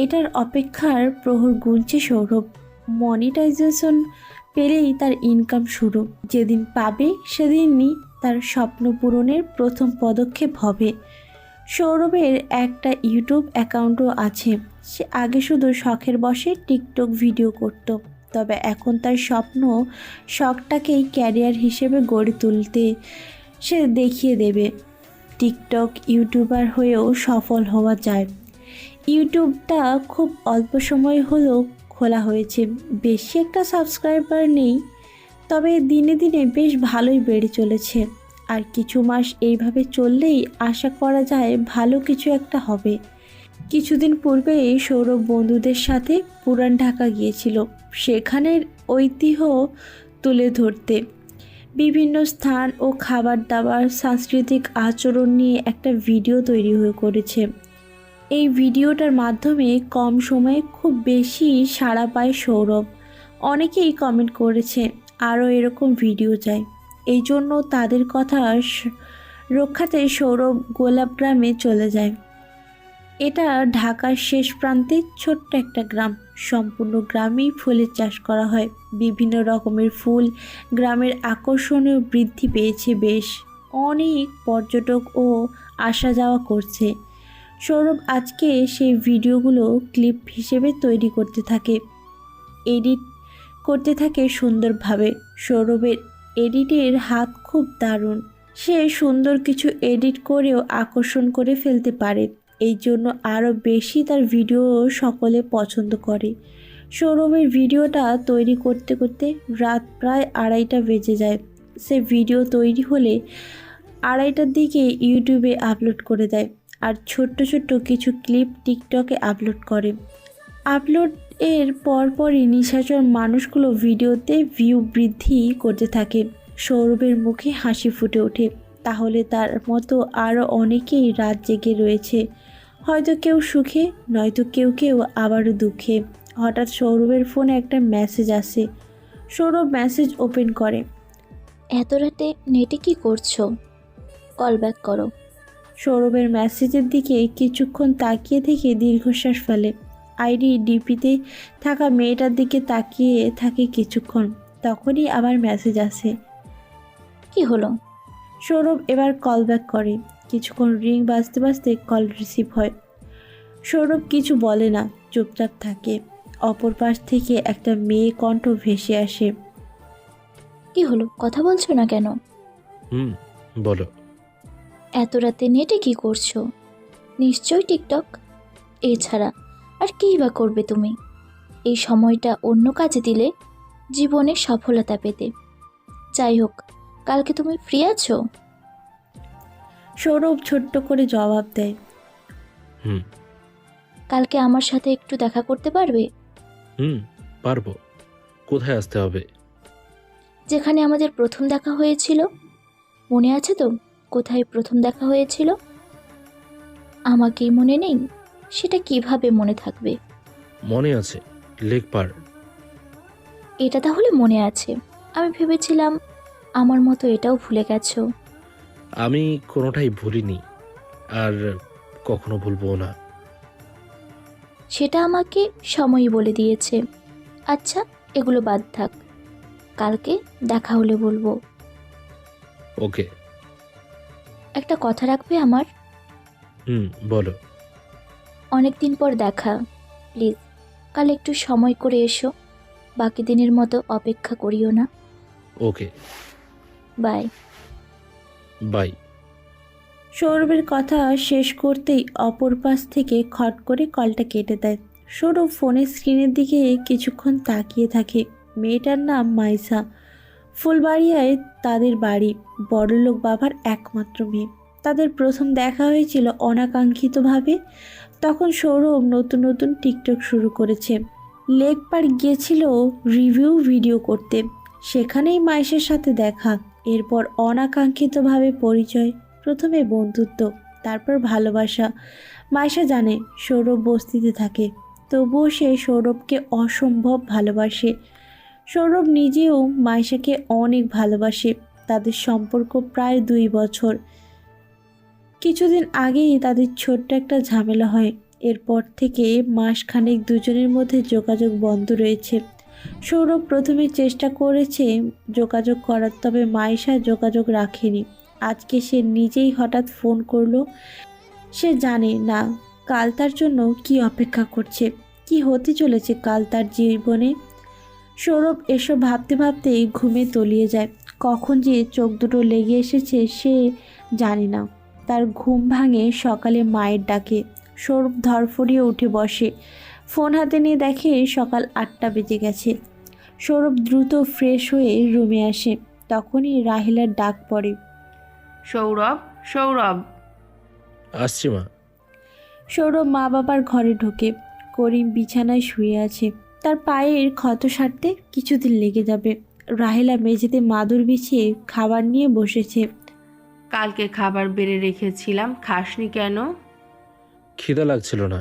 এটার অপেক্ষার প্রহর গুনছে সৌরভ। মনিটাইজেশন পেলেই তার ইনকাম শুরু। যেদিন পাবে সেদিনই তার স্বপ্ন পূরণের প্রথম পদক্ষেপ হবে। সৌরভের একটা ইউটিউব অ্যাকাউন্টও আছে। সে আগে শুধু শখের বশে টিকটক ভিডিও করত, তবে এখন তার শখটাকেই ক্যারিয়ার হিসেবে গড়ে তুলতে সে দেখিয়ে দেবে। টিকটক ইউটিউবার হয়েও সফল হওয়া যায়। ইউটিউবটা খুব অল্প সময় হলেও খোলা হয়েছে। বেশি একটা সাবস্ক্রাইবার নেই, তবে দিনে দিনে বেশ ভালোই বেড়ে চলেছে। আর কিছু মাস এইভাবে চললেই আশা করা যায় ভালো কিছু একটা হবে। কিছুদিন পূর্বে সৌরভ বন্ধুদের সাথে পুরান ঢাকা গিয়েছিল, সেখানের ঐতিহ্য তুলে ধরতে। বিভিন্ন স্থান ও খাবার দাবার, সাংস্কৃতিক আচরণ নিয়ে একটা ভিডিও তৈরি করেছে। এই ভিডিওটার মাধ্যমে কম সময়ে খুব বেশি সাড়া পায় সৌরভ। অনেকেই কমেন্ট করেছে আরও এরকম ভিডিও চাই। এই জন্য তাদের কথা রক্ষাতে সৌরভ গোলাপগ্রামে চলে যায়। এটা ঢাকার শেষ প্রান্তে ছোট্ট একটা গ্রাম। সম্পূর্ণ গ্রামেই ফুলের চাষ করা হয়। বিভিন্ন রকমের ফুল গ্রামের আকর্ষণীয় বৃদ্ধি পেয়েছে বেশ। অনেক পর্যটকও আসা যাওয়া করছে। সৌরভ আজকে সেই ভিডিওগুলো ক্লিপ হিসেবে তৈরি করতে থাকে, এডিট করতে থাকে সুন্দরভাবে। সৌরভের এডিটের হাত খুব দারুণ। সে সুন্দর কিছু এডিট করেও আকর্ষণ করে ফেলতে পারে। এই জন্য আরও বেশি তার ভিডিও সকলে পছন্দ করে। সৌরভের ভিডিওটা তৈরি করতে করতে রাত প্রায় 2:30 বেজে যায়। সে ভিডিও তৈরি হলে 2:30টার দিকে ইউটিউবে আপলোড করে দেয়, আর ছোট্ট ছোট্ট কিছু ক্লিপ টিকটকে আপলোড করে। আপলোড এর পরপরই নিশাচর মানুষগুলো ভিডিওতে ভিউ বৃদ্ধি করতে থাকে। সৌরভের মুখে হাসি ফুটে ওঠে। তাহলে তার মতো আরও অনেকেই রাত জেগে রয়েছে, হয়তো কেউ সুখে, নয়তো কেউ কেউ আবারও দুঃখে। হঠাৎ সৌরভের ফোনে একটা মেসেজ আসে। সৌরভ মেসেজ ওপেন করে। এত রাতে নেটে কি করছো? কল ব্যাক করো। সৌরভের মেসেজের দিকে কিছুক্ষণ তাকিয়ে থেকে দীর্ঘশ্বাস ফেলে। আইডি ডিপিতে থাকা মেয়েটার দিকে তাকিয়ে থাকে কিছুক্ষণ, তখনই আবার মেসেজ আসে। কি হলো? সৌরভ এবার কল ব্যাক করে। কিছুক্ষণ রিং বাজতে বাজতে কল রিসিভ হয়। সৌরভ কিছু বলে না, চুপচাপ থাকে। অপর পাশ থেকে একটা মেয়ে কণ্ঠ ভেসে আসে। কি হলো, কথা বলছো না কেন? বলো। এত রাতে নেটে কি করছো? নিশ্চয়ই টিকটক। এছাড়া আর কী বা করবে তুমি? এই সময়টা অন্য কাজে দিলে জীবনে সফলতা পেতে। যাই হোক, কালকে তুমি ফ্রি আছো? সৌরভ ছোট্ট করে জবাব দেয়। কালকে আমার সাথে একটু দেখা করতে পারবে? পারবো। কোথায় আসতে হবে? যেখানে আমাদের প্রথম দেখা হয়েছিল। মনে আছে তো কোথায় প্রথম দেখা হয়েছিল? আমাকেই মনে নেই? সেটা কিভাবে মনে থাকবে? মনে আছে, লেকপার। এটা তাহলে মনে আছে। আমি ভেবেছিলাম আমার মতো এটাও ভুলে গেছো। আমি কোনোটাই ভুলিনি, আর কখনো ভুলবো না। সেটা আমাকে সময়ই বলে দিয়েছে। আচ্ছা, এগুলো বাদ থাক, কালকে দেখা হলে বলবো। ওকে। একটা কথা রাখবে আমার? বলো। অনেক দিন পর দেখা, প্লিজ কাল একটু সময় করে এসো। বাকি দিনের মতো অপেক্ষা করিও না। ওকে, বাই। বাই। সৌরভের কথা শেষ করতেই অপর পাশ থেকে খট করে কলটা কেটে দেয়। সৌরভ ফোনের স্ক্রিনের দিকে কিছুক্ষণ তাকিয়ে থাকে। মেয়েটার নাম মাইসা। ফুলবাড়িয়ায় তাদের বাড়ি। বড়লোক বাবার একমাত্র মেয়ে। তাদের প্রথম দেখা হয়েছিল অনাকাঙ্ক্ষিতভাবে। তখন সৌরভ নতুন নতুন টিকটক শুরু করেছে। লেক পার গিয়েছিল রিভিউ ভিডিও করতে। সেখানেই মাইশার সাথে দেখা। এরপর অনাকাঙ্ক্ষিতভাবে পরিচয়। প্রথমে বন্ধুত্ব, তারপর ভালোবাসা। মাইশা জানে সৌরভ বস্তিতে থাকে, তবুও সে সৌরভকে অসম্ভব ভালোবাসে। সৌরভ নিজেও মাইশাকে অনেক ভালোবাসে। তাদের সম্পর্ক প্রায় 2 বছর। কিছুদিন আগেই তাদের ছোট্ট একটা ঝামেলা হয়। এরপর থেকে মাসখানেক দুজনের মধ্যে যোগাযোগ বন্ধ রয়েছে। সৌরভ প্রথমে চেষ্টা করেছে যোগাযোগ করার, তবে মাইশা যোগাযোগ রাখেনি। আজকে সে নিজেই হঠাৎ ফোন করলো। সে জানে না কাল তার জন্য কি অপেক্ষা করছে, কি হতে চলেছে কাল তার জীবনে। সৌরভ এসব ভাবতে ভাবতেই ঘুমে তলিয়ে যায়। কখন যে চোখ দুটো লেগে এসেছে সে জানে না। তার ঘুম ভাঙে সকালে মায়ের ডাকে। সৌরভ ধরফড়িয়ে উঠে বসে। ফোন হাতে নিয়ে দেখে সকাল 8টা বেজে গেছে। সৌরভ দ্রুত ফ্রেশ হয়ে রুমে আসে। তখনই রাহিলার ডাক পড়ে। সৌরভ, সৌরভ। আসছি মা। সৌরভ মা বাবার ঘরে ঢোকে। করিম বিছানায় শুয়ে আছে। তার পায়ের ক্ষত সারতে কিছুদিন লেগে যাবে। রাহিলা মেঝেতে মাদুর বিছিয়ে খাবার নিয়ে বসেছে। কালকে খাবার বেড়ে রেখেছিলাম, খাসনি কেন? খিদা লাগছিল না।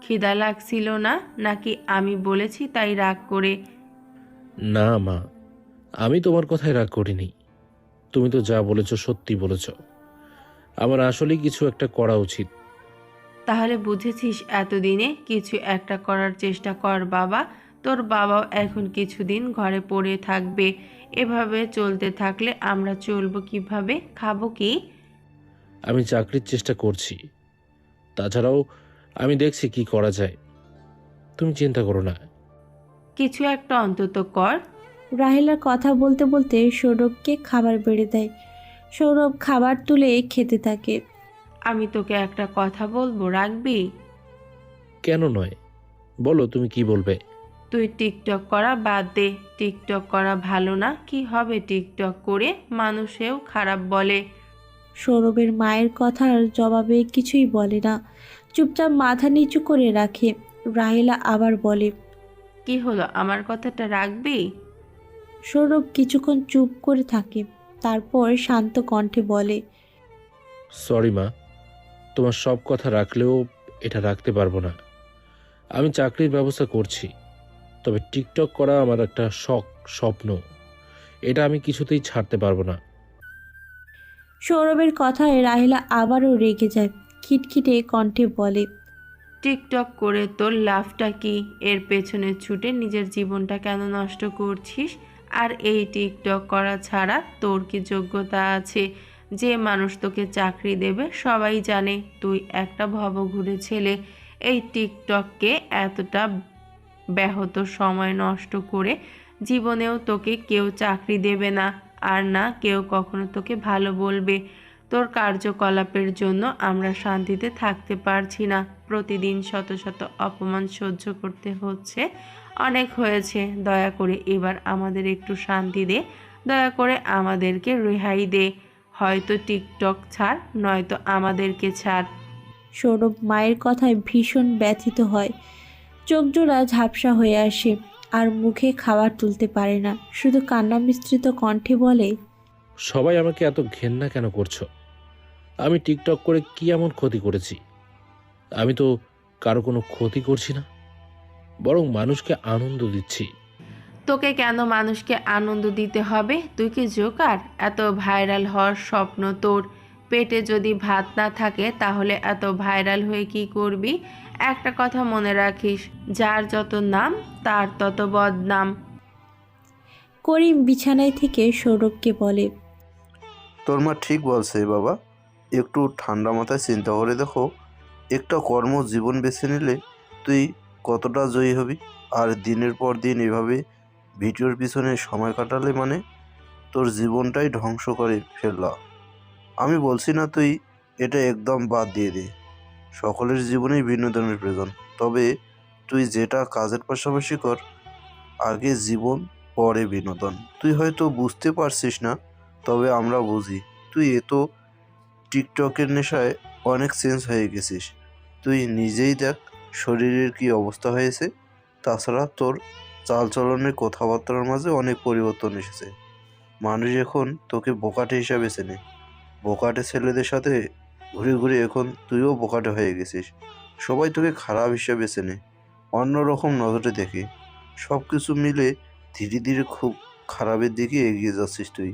খিদা লাগছিল না নাকি আমি বলেছি তাই রাগ করে না মা, আমি তোমার কথায় রাগ করিনি। তুমি তো যা বলেছ সত্যি বলেছ। আমার আসলেই কিছু একটা করা উচিত। তাহলে বুঝেছিস, এতদিনে কিছু একটা করার চেষ্টা কর বাবা। তোর বাবাও এখন কিছুদিন ঘরে পড়ে থাকবে। এভাবে চলতে থাকলে আমরা চলবো কিভাবে, খাবো কি? আমি চাকরির চেষ্টা করছি, তাছাড়াও আমি দেখছি কি করা যায়। তুমি চিন্তা করো না। কিছু একটা অন্তত কর। রাহেলার কথা বলতে বলতে সৌরভকে খাবার বেড়ে দেয়। সৌরভ খাবার তুলে খেতে থাকে। আমি তোকে একটা কথা বলবো, রাখবি? কেন নয়, বলো তুমি কি বলবে। তুই টিকটক করা বাদ দে। টিকটক করা ভালো না। কি হবে টিকটক করে? মানুষেও খারাপ বলে। সৌরভের মায়ের কথার জবাবে কিছুই বলে না, চুপচাপ মাথা নিচু করে রাখে। রাহেলা আবার বলে, কি হলো, আমার কথাটা রাখবি? সৌরভ কিছুক্ষণ চুপ করে থাকে, তারপর শান্ত কণ্ঠে বলে, সরি মা, তোমার সব কথা রাখলেও এটা রাখতে পারবো না। আমি চাকরির ব্যবস্থা করছি, তবে টিকটক করা আমার একটা শখ, স্বপ্ন। এটা আমি কিছুতেই ছাড়তে পারবো না। সৌরভের কথায় রাহেলা আবারও রেগে যায়। খিটখিটে কণ্ঠে বলে, টিকটক করে তোর লাভটা কি? এর পেছনে ছুটে নিজের জীবনটা কেন নষ্ট করছিস? আর এই টিকটক করা ছাড়া তোর কি যোগ্যতা আছে? যে মানুষ তোকে চাকরি দেবে সবাই জানে তুই একটা ভবঘুরে ছেলে। এই টিকটককে এতটা ব্যাহত সময় নষ্ট করে জীবনেও তোকে কেউ চাকরি দেবে না, আর না কেউ কখনো তোকে ভালো বলবে। তোর কার্যকলাপের জন্য আমরা শান্তিতে থাকতে পারছি না। প্রতিদিন শত শত অপমান সহ্য করতে হচ্ছে। অনেক হয়েছে, দয়া করে এবার আমাদের একটু শান্তি দে। দয়া করে আমাদেরকে রেহাই দে। হয়তো টিকটক ছাড়, নয়তো আমাদেরকে ছাড়। সৌরভ মায়ের কথায় ভীষণ ব্যথিত হয়। চোখ জোড়া ঝাপসা হয়ে আসে, আর মুখে খাবার তুলতে পারে না, শুধু কান্না মিশ্রিত কণ্ঠে বলে, সবাই আমাকে এত ঘেন্না কেন করছো? আমি টিকটক করে কি এমন ক্ষতি করেছি? আমি তো কারো কোনো ক্ষতি করছি না, বরং মানুষকে আনন্দ দিচ্ছি। তোকে কেন মানুষকে আনন্দ দিতে হবে? তুই কি জোকার? এত ভাইরাল হওয়ার স্বপ্ন তোর? পেটে যদি ভাত না থাকে তাহলে এত ভাইরাল হয়ে কি করবি? একটা কথা মনে রাখিস, যার যত নাম তার তত বদনাম। করিম বিছানায় থেকে সৌরভকে বলে, তোর মা ঠিক বলছে বাবা, একটু ঠান্ডা মাথায় চিন্তা করে দেখো, একটা কর্মজীবন বেছে নিলে তুই কতটা জয়ী হবি। আর দিনের পর দিন এভাবে ভিডিওর পিছনে সময় কাটালে মানে তোর জীবনটাই ধ্বংস করে ফেললা। আমি বলছি না তুই এটা একদম বাদ দিয়ে দে, সকলের জীবনেই বিনোদনের প্রয়োজন, তবে তুই যেটা কাজের পাশাপাশি কর। আগে জীবন, পরে বিনোদন। তুই হয়তো বুঝতে পারছিস না, তবে আমরা বুঝি। তুই এতো টিকটকের নেশায় অনেক চেঞ্জ হয়ে গেছিস। তুই নিজেই দেখ শরীরের কি অবস্থা হয়েছে। তাছাড়া তোর চালচলনের, কথাবার্তার মাঝে অনেক পরিবর্তন এসেছে। মানুষ এখন তোকে বোকাটে হিসাবে চেনে। বোকাটে ছেলেদের সাথে ঘুরে ঘুরে এখন তুইও বোকাটে হয়ে গেছিস। সবাই তোকে খারাপ হিসাবে চেনে, অন্যরকম নজরে দেখে। সব কিছু মিলে ধীরে ধীরে খুব খারাপের দিকে এগিয়ে যাচ্ছিস তুই।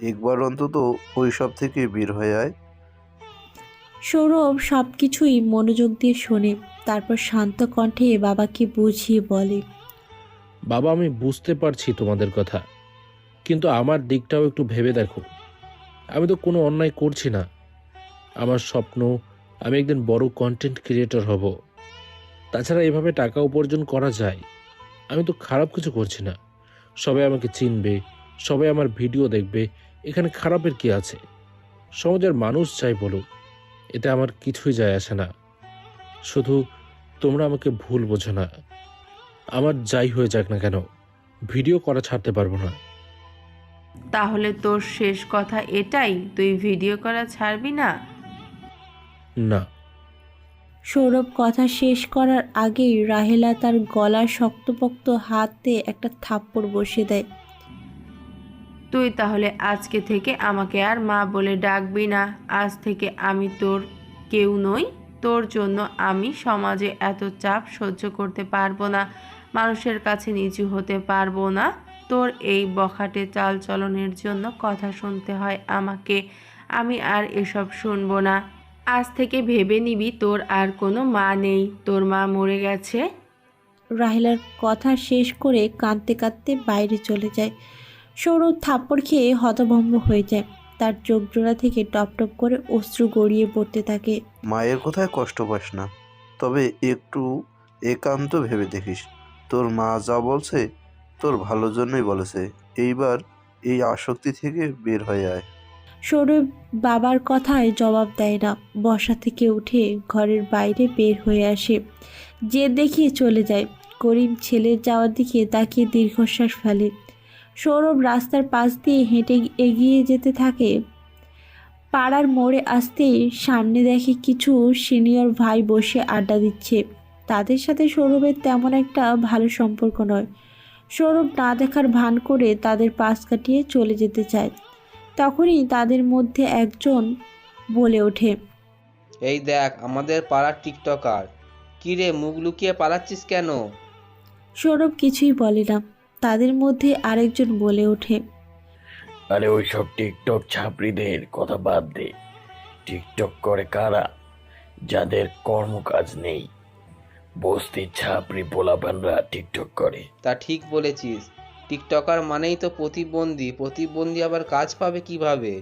একবার অন্তত ওইসব থেকে বের হয়ে আয়। সৌরভ সব কিছুই মনোযোগ দিয়ে শোনে, তারপর শান্ত কণ্ঠে বাবাকে বুঝিয়ে বলে, বাবা, আমি বুঝতে পারছি তোমাদের কথা, কিন্তু আমার দিকটাও একটু ভেবে দেখো। আমি তো কোনো অন্যায় করছি না। আমার স্বপ্ন, আমি একদিন বড় কন্টেন্ট ক্রিয়েটর হব। তাছাড়া এভাবে টাকা উপার্জন করা যায়। আমি তো খারাপ কিছু করছি না। সবাই আমাকে চিনবে, সবাই আমার ভিডিও দেখবে, এখানে খারাপের কি আছে? সমাজের মানুষ চাই বলুক, এতে আমার কিছুই যায় আসে না। শুধু তোমরা আমাকে ভুল বোঝো না। আমার যাই হয়ে যাক না কেন, ভিডিও করা ছাড়তে পারবো না। তাহলে তোর শেষ কথা এটাই, তুই ভিডিও করা ছাড়বি না? না। সৌরভ কথা শেষ করার আগেই রাহেলা তার গলার শক্তপোক্ত হাতে একটা থাপ্পড় বসিয়ে দেয়। তুই তাহলে আজকে থেকে আমাকে আর মা বলে ডাকবি না। আজ থেকে আমি তোর কেউ নই। তোর জন্য আমি সমাজে এত চাপ সহ্য করতে পারবো না। মানুষের কাছে নিচু হতে পারবো না। তোর এই বখাটে চালচলনের জন্য কথা শুনতে হয় আমাকে। আমি আর এসব শুনবো না। আজ থেকে ভেবে নিবি তোর আর কোনো মা নেই, তোর মা মরে গেছে। রাহেলার কথা শেষ করে কাঁদতে কাঁদতে বাইরে চলে যায়। সৌরভ থাপ্পড় খেয়ে হতভম্ব হয়ে যায়। তার চোখ জোড়া থেকে টপ টপ করে অশ্রু গড়িয়ে পড়তে থাকে। মায়ের কথায় কষ্ট পাস না, তবে একটু একান্ত ভেবে দেখিস। তোর মা যা বলছে তোর ভালোর জন্যই বলেছে। এইবার এই আসক্তি থেকে বের হয়ে আয়। সৌরভ বাবার কথায় জবাব দেয় না। বসা থেকে উঠে ঘরের বাইরে বের হয়ে আসে, যে দেখিয়ে চলে যায়। করিম ছেলের যাওয়ার দিকে তাকিয়ে দীর্ঘশ্বাস ফেলে। সৌরভ রাস্তার পাশ দিয়ে হেঁটে এগিয়ে যেতে থাকে। পাড়ার মোড়ে আসতেই সামনে দেখে কিছু সিনিয়র ভাই বসে আড্ডা দিচ্ছে। তাদের সাথে সৌরভের তেমন একটা ভালো সম্পর্ক নয়। সৌরভ না দেখার ভান করে তাদের পাশ কাটিয়ে চলে যেতে চায়। তখনই তাদের মধ্যে একজন বলে ওঠে, এই দেখ আমাদের পাড়ার টিকটকার। কি রে, মুখ লুকিয়ে পালাচ্ছিস কেন? সৌরভ কিছুই বলে না। তাদের মধ্যে আরেকজন বলে ওঠে, আরে ওইসব টিকটক ছাপড়িদের কথা বাদ দে। টিকটক করে কারা? যাদের কর্মকাজ নেই। বস্তির ছাপড়ি পোলাপানরা টিকটক করে। তা ঠিক বলেছিস, টিকটকার মানেই তো প্রতিবন্ধী। প্রতিবন্ধী আবার কাজ পাবে কিভাবে?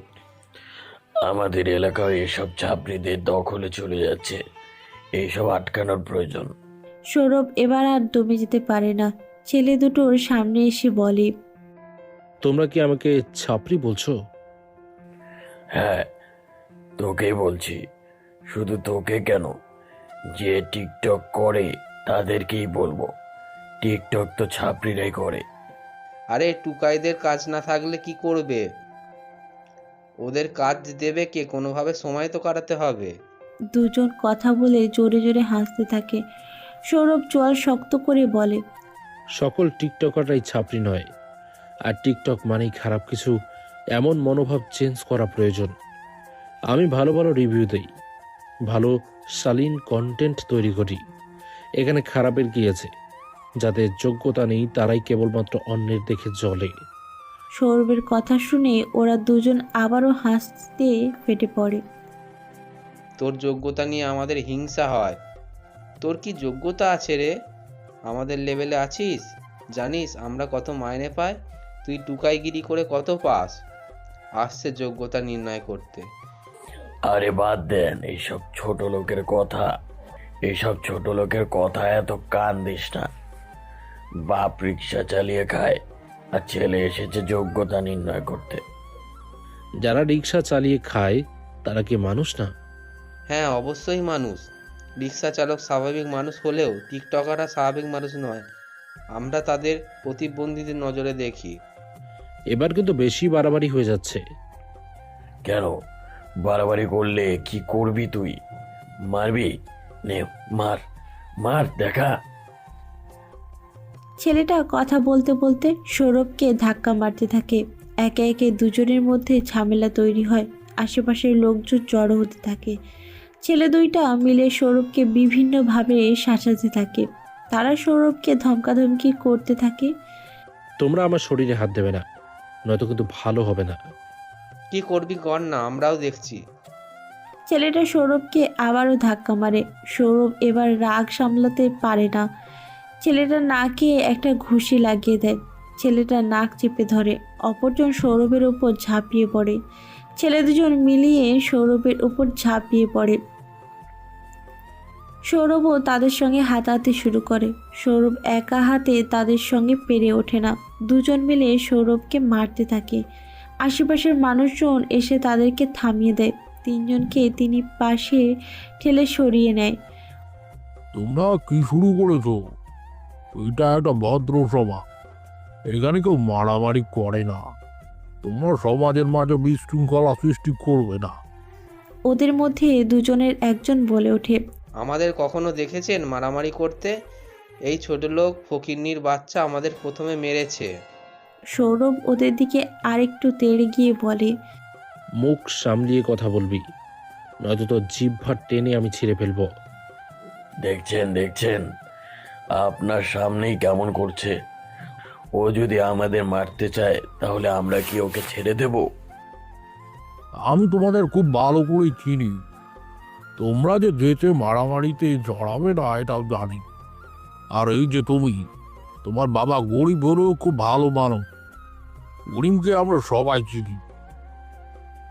আমাদের এলাকায় এসব ছাপড়িদের দখলে চলে যাচ্ছে, এইসব আটকানোর প্রয়োজন। সৌরভ এবার আর দমে যেতে পারে না। ছেলে দুটোর সামনে এসে বলে, তোমরা কি আমাকে ছাপরি বলছো? হ্যাঁ, তোকেই বলছি। শুধু তোকে কেন, যে টিকটক করে তাদেরকেই বলবো। টিকটক তো ছাপড়িরাই করে। আরে টুকাইদের কাজ না থাকলে কি করবে? ওদের কাজ দেবে কে? কোনোভাবে সময় তো কাটাতে হবে। দুজন কথা বলে জোরে জোরে হাসতে থাকে। সৌরভ চোয়াল শক্ত করে বলে, সকল টিকটকাররাই ছাপরি নয়। আর টিকটক মানেই খারাপ কিছু, এমন মনোভাব চেঞ্জ করা প্রয়োজন। আমি ভালো ভালো রিভিউ দেই, ভালো শালীন কন্টেন্ট তৈরি করি। এখানে খারাপের কি আছে? যাদের যোগ্যতা নেই তারাই কেবলমাত্র অন্যের দেখে জ্বলে। সৌরভের কথা শুনে ওরা দুজন আবারও হাসতে ফেটে পড়ে। তোর যোগ্যতা নিয়ে আমাদের হিংসা হয়। তোর কি যোগ্যতা আছে রে? আমাদের লেভেলে আছিস? জানিস আমরা কত মাইনে পাই? তুই টুকাইগিরি করে কত পাস? আসছে যোগ্যতা নির্ণয় করতে। আরে বাদ দেন এইসব ছোট লোকের কথা। এইসব ছোট লোকের কথা এত কান দিস না। বাপ রিক্সা চালিয়ে খায়, আর ছেলে এসেছে যোগ্যতা নির্ণয় করতে। যারা রিক্সা চালিয়ে খায় তারা কি মানুষ না? হ্যাঁ অবশ্যই মানুষ। রিক্সা চালক স্বাভাবিক মানুষ হলেও টিকটকাররা স্বাভাবিক মানুষ নয়। আমরা তাদের প্রতিবন্ধীদের নজরে দেখি। এবার কিন্তু বেশি বাড়াবাড়ি হয়ে যাচ্ছে। কেন বাড়াবাড়ি করলে কি করবি তুই? মারবি? নে মার, মার দেখা। ছেলেটা কথা বলতে বলতে সৌরভকে ধাক্কা মারতে থাকে। একে একে দুজনের মধ্যে ঝামেলা তৈরি হয়। আশেপাশের লোকজন জড়ো হতে থাকে। ছেলে দুইটা মিলে সৌরভকে বিভিন্নভাবে শাসাতে থাকে। তারা সৌরভকে ধমকাধমকি করতে থাকে। তোমরা আমার শরীরে হাত দেবে না, নয়তো কিন্তু ভালো হবে না। কি করবি কর না, আমরাও দেখছি। ছেলেটা সৌরভকে আবারও ধাক্কা মারে। সৌরভ এবার রাগ সামলাতে পারে না। ছেলেটা নাকে একটা ঘুষি লাগিয়ে দেয়। ছেলেটা নাক চেপে ধরে। অপরজন সৌরভের উপর ঝাঁপিয়ে পড়ে। ছেলে দুজন মিলিয়ে সৌরভের উপর ঝাঁপিয়ে পড়ে। সৌরভও তাদের সঙ্গে হাতাহাতি শুরু করে। সৌরভ একা হাতে তাদের সঙ্গে পেরে ওঠে না। দুজন মিলে সৌরভকে মারতে থাকে। আশেপাশের মানুষজন এসে তাদেরকে থামিয়ে দেয়। তিনজনকে তিনি পাশে ঠেলে সরিয়ে নেয়। তোমরা কি শুরু করেছো? এটা একটা ভদ্র সভা, এখানে কেউ মারামারি করে না। তোমরা সমাজের মাঝে বিশৃঙ্খলা সৃষ্টি করবে না। ওদের মধ্যে দুজনের একজন বলে ওঠে, আমাদের কখনো দেখেছেন মারামারি করতে? এই ছোট লোক ফকিন্নির বাচ্চা আমাদের প্রথমে মেরেছে। সৌরভ ওদের দিকে আরেকটু তেড়ে গিয়ে বলে, মুখ সামলিয়ে কথা বলবি, নয়তো তোর জিহ্বা টেনে আমি ছিঁড়ে ফেলবো। দেখছেন দেখছেন আপনার সামনেই কেমন করছে। ও যদি আমাদের মারতে চায় তাহলে আমরা কি ওকে ছেড়ে দেব? আমি তোমাদের খুব ভালো করেই চিনি। তোমরা যে যেতে মারামারিতে জড়াবে না এটাও জানি। আর এই যে তুমি, তোমার বাবা গরিব হলেও খুব ভালো মানুষ। গরিবকে আমরা সবাই চিনি,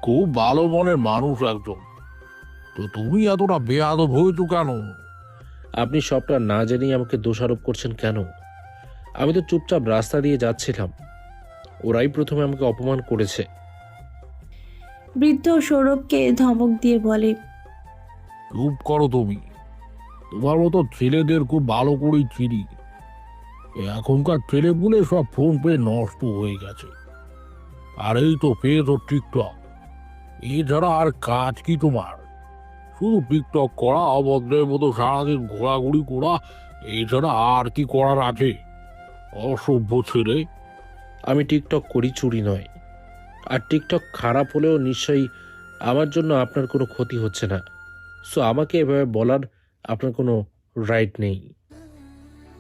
খুব ভালো মনের মানুষ একজন। তো তুমি এতটা বেয়াদব হয়েছো কেন? আপনি সবটা না জেনেই আমাকে দোষারোপ করছেন কেন? আমি তো চুপচাপ রাস্তা দিয়ে যাচ্ছিলাম, ওরাই প্রথমে আমাকে অপমান করেছে। বৃদ্ধ সৌরভকে ধমক দিয়ে বলে, চুপ করো তুমি। তোমার মতো ছেলেদের খুব ভালো করেই চিনি। এখনকার ছেলেগুলো সব ফোন পে নষ্ট হয়ে গেছে। আর এই তো পেয়েছো টিকটক, এছাড়া আর কাজ কি তোমার? শুধু টিকটক করা, অভদ্রের মতো সারাদিন ঘোরাঘুরি করা, এছাড়া আর কি করার আছে? অসভ্য ছেলে। আমি টিকটক করি, চুরি নয়। আর টিকটক খারাপ হলেও নিশ্চয়ই আমার জন্য আপনার কোনো ক্ষতি হচ্ছে না। সো আমাকে এভাবে বলার আপনার কোনো রাইট নেই।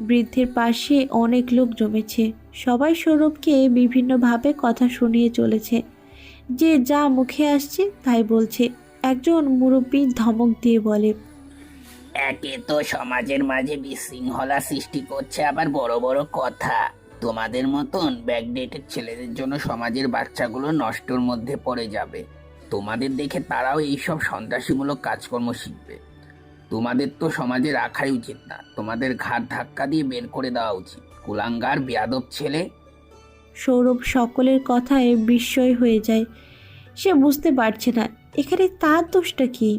বৃদ্ধের পাশে অনেক লোক জমেছে। সবাই সৌরভকে বিভিন্নভাবে কথা শুনিয়ে চলেছে, যে যা মুখে আসছে তাই বলছে। একজন মুরব্বী ধমক দিয়ে বলে, একে তো সমাজের মাঝে বিশৃঙ্খলা সৃষ্টি করছে, আবার বড় বড় কথা। তোমাদের মতন ব্যাকডেটেড ছেলেদের জন্য সমাজের বাচ্চাগুলো নষ্টর মধ্যে পড়ে যাবে। তোমাদের দেখে তারাও এইসব সন্ত্রাসীমূলক কাজকর্ম শিখবে। তোমাদের তো সমাজে রাখাই উচিত না, তোমাদের ঘাট ধাক্কা দিয়ে বের করে দেওয়া উচিত। কুলাঙ্গার বেয়াদব ছেলে। সৌরভ সকলের কথায় বিস্ময় হয়ে যায়। সে বুঝতে পারছে না এখানে তার দোষটা কি।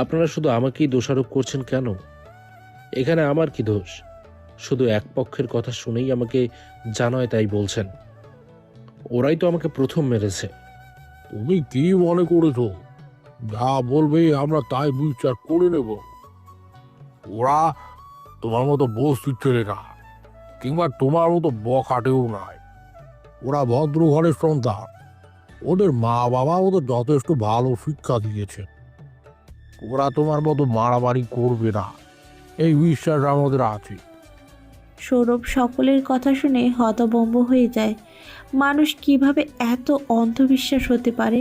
আপনারা শুধু আমাকেই দোষারোপ করছেন কেন? এখানে আমার কি দোষ? শুধু এক পক্ষের কথা শুনেই আমাকে জানায় তাই বলছেন। ওরাই তো আমাকে প্রথম মেরেছে। তুমি কি মনে করেছো যা বলবে আমরা তাই বিচার করে নেব? ওরা তোমার মতো বস্তির ছেলে না, কিংবা তোমার মতো বখাটেও নয়। ওরা ভদ্র ঘরের সন্তান। ওদের মা বাবা ওদের যথেষ্ট ভালো শিক্ষা দিয়েছে। ওরা তোমার মতো মারামারি করবে না, এই বিশ্বাস আমাদের আছে। সৌরভ সকলের কথা শুনে হতভম্ব হয়ে যায়। মানুষ কিভাবে এত অন্ধবিশ্বাস হতে পারে?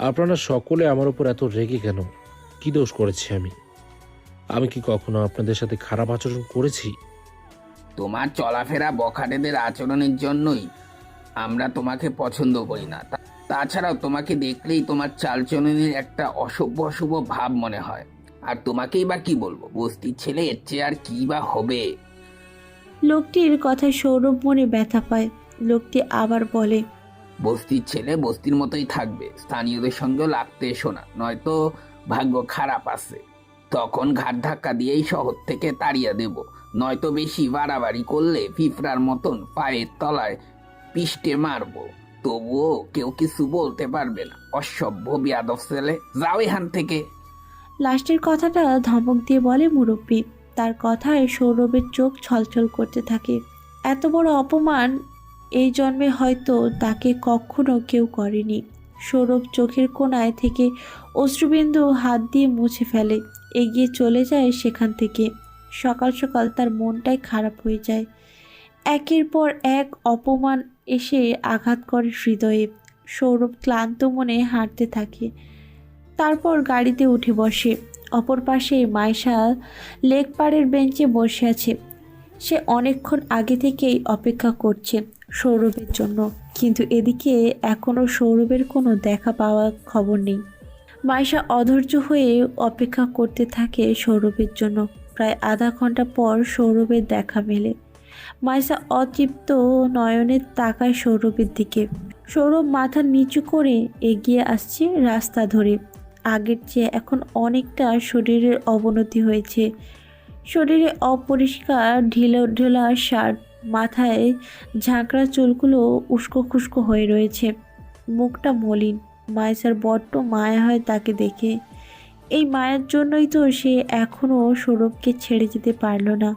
আপনারা সকলে আমার উপর এত রেগে কেন? কি দোষ করেছি আমি? আমি কি কখনো আপনাদের সাথে খারাপ আচরণ করেছি? তোমার চলাফেরা বখাটেদের আচরণের জন্যই আমরা তোমাকে পছন্দ করি না। তাছাড়াও তোমাকে দেখলেই তোমার চালচলনের একটা অশুভ ভাব মনে হয়। আর তোমাকেই বা কি বলবো, বস্তির ছেলে, এর চেয়ে আর কি বা হবে? লোকটির কথায় সৌরভ মনে ব্যথা পায়। লোকটি আবার বলে, বস্তির ছেলে বস্তির মতোই থাকবে, স্থানীয়দের সঙ্গেও লাগতে এসো না, নয়তো ভাগ্য খারাপ আছে। তখন ঘাট ধাক্কা দিয়েই শহর থেকে তাড়িয়ে দেব, নয়তো বেশি বাড়াবাড়ি করলে পিঁপড়ার মতন পায়ের তলায় পিষ্টে মারবো। তবুও কেউ কিছু বলতে পারবে না। অসভ্য বেয়াদব ছেলে, যাও এখান থেকে। লাস্টের কথাটা ধমক দিয়ে বলে মুরব্বী। তার কথায় সৌরভের চোখ ছলছল করতে থাকে। এত বড় অপমান এই জন্মে হয়তো তাকে কখনো কেউ করেনি। সৌরভ চোখের কোণায় থেকে অশ্রুবিন্দু হাত দিয়ে মুছে ফেলে, এগিয়ে চলে যায় সেখান থেকে। সকাল সকাল তার মনটাই খারাপ হয়ে যায়। একের পর এক অপমান এসে আঘাত করে হৃদয়ে। সৌরভ ক্লান্ত মনে হাঁটতে থাকে। তারপর গাড়িতে উঠে বসে। অপর পাশে মাইশা লেক পাড়ের বেঞ্চে বসে আছে। সে অনেকক্ষণ আগে থেকেই অপেক্ষা করছে সৌরভের জন্য, কিন্তু এদিকে এখনও সৌরভের কোনো দেখা পাওয়া খবর নেই। মাইশা অধৈর্য হয়ে অপেক্ষা করতে থাকে সৌরভের জন্য। প্রায় আধা ঘন্টা পর সৌরভের দেখা মেলে। মাইশা অতৃপ্ত নয়নে তাকায় সৌরভের দিকে। সৌরভ মাথা নিচু করে এগিয়ে আসছে রাস্তা ধরে। আগের চেয়ে এখন অনেকটা শরীরের অবনতি হয়েছে। শরীরে অপরিষ্কার ঢিলা শার্ট, মাথায় ঝাঁকড়া চুলগুলো উস্কো খুস্কো হয়ে রয়েছে, মুখটা মলিন। মাইশার বড্ড মায়া হয় তাকে দেখে। এই মায়ের জন্যই তো সে এখনও সৌরভকে ছেড়ে যেতে পারল না।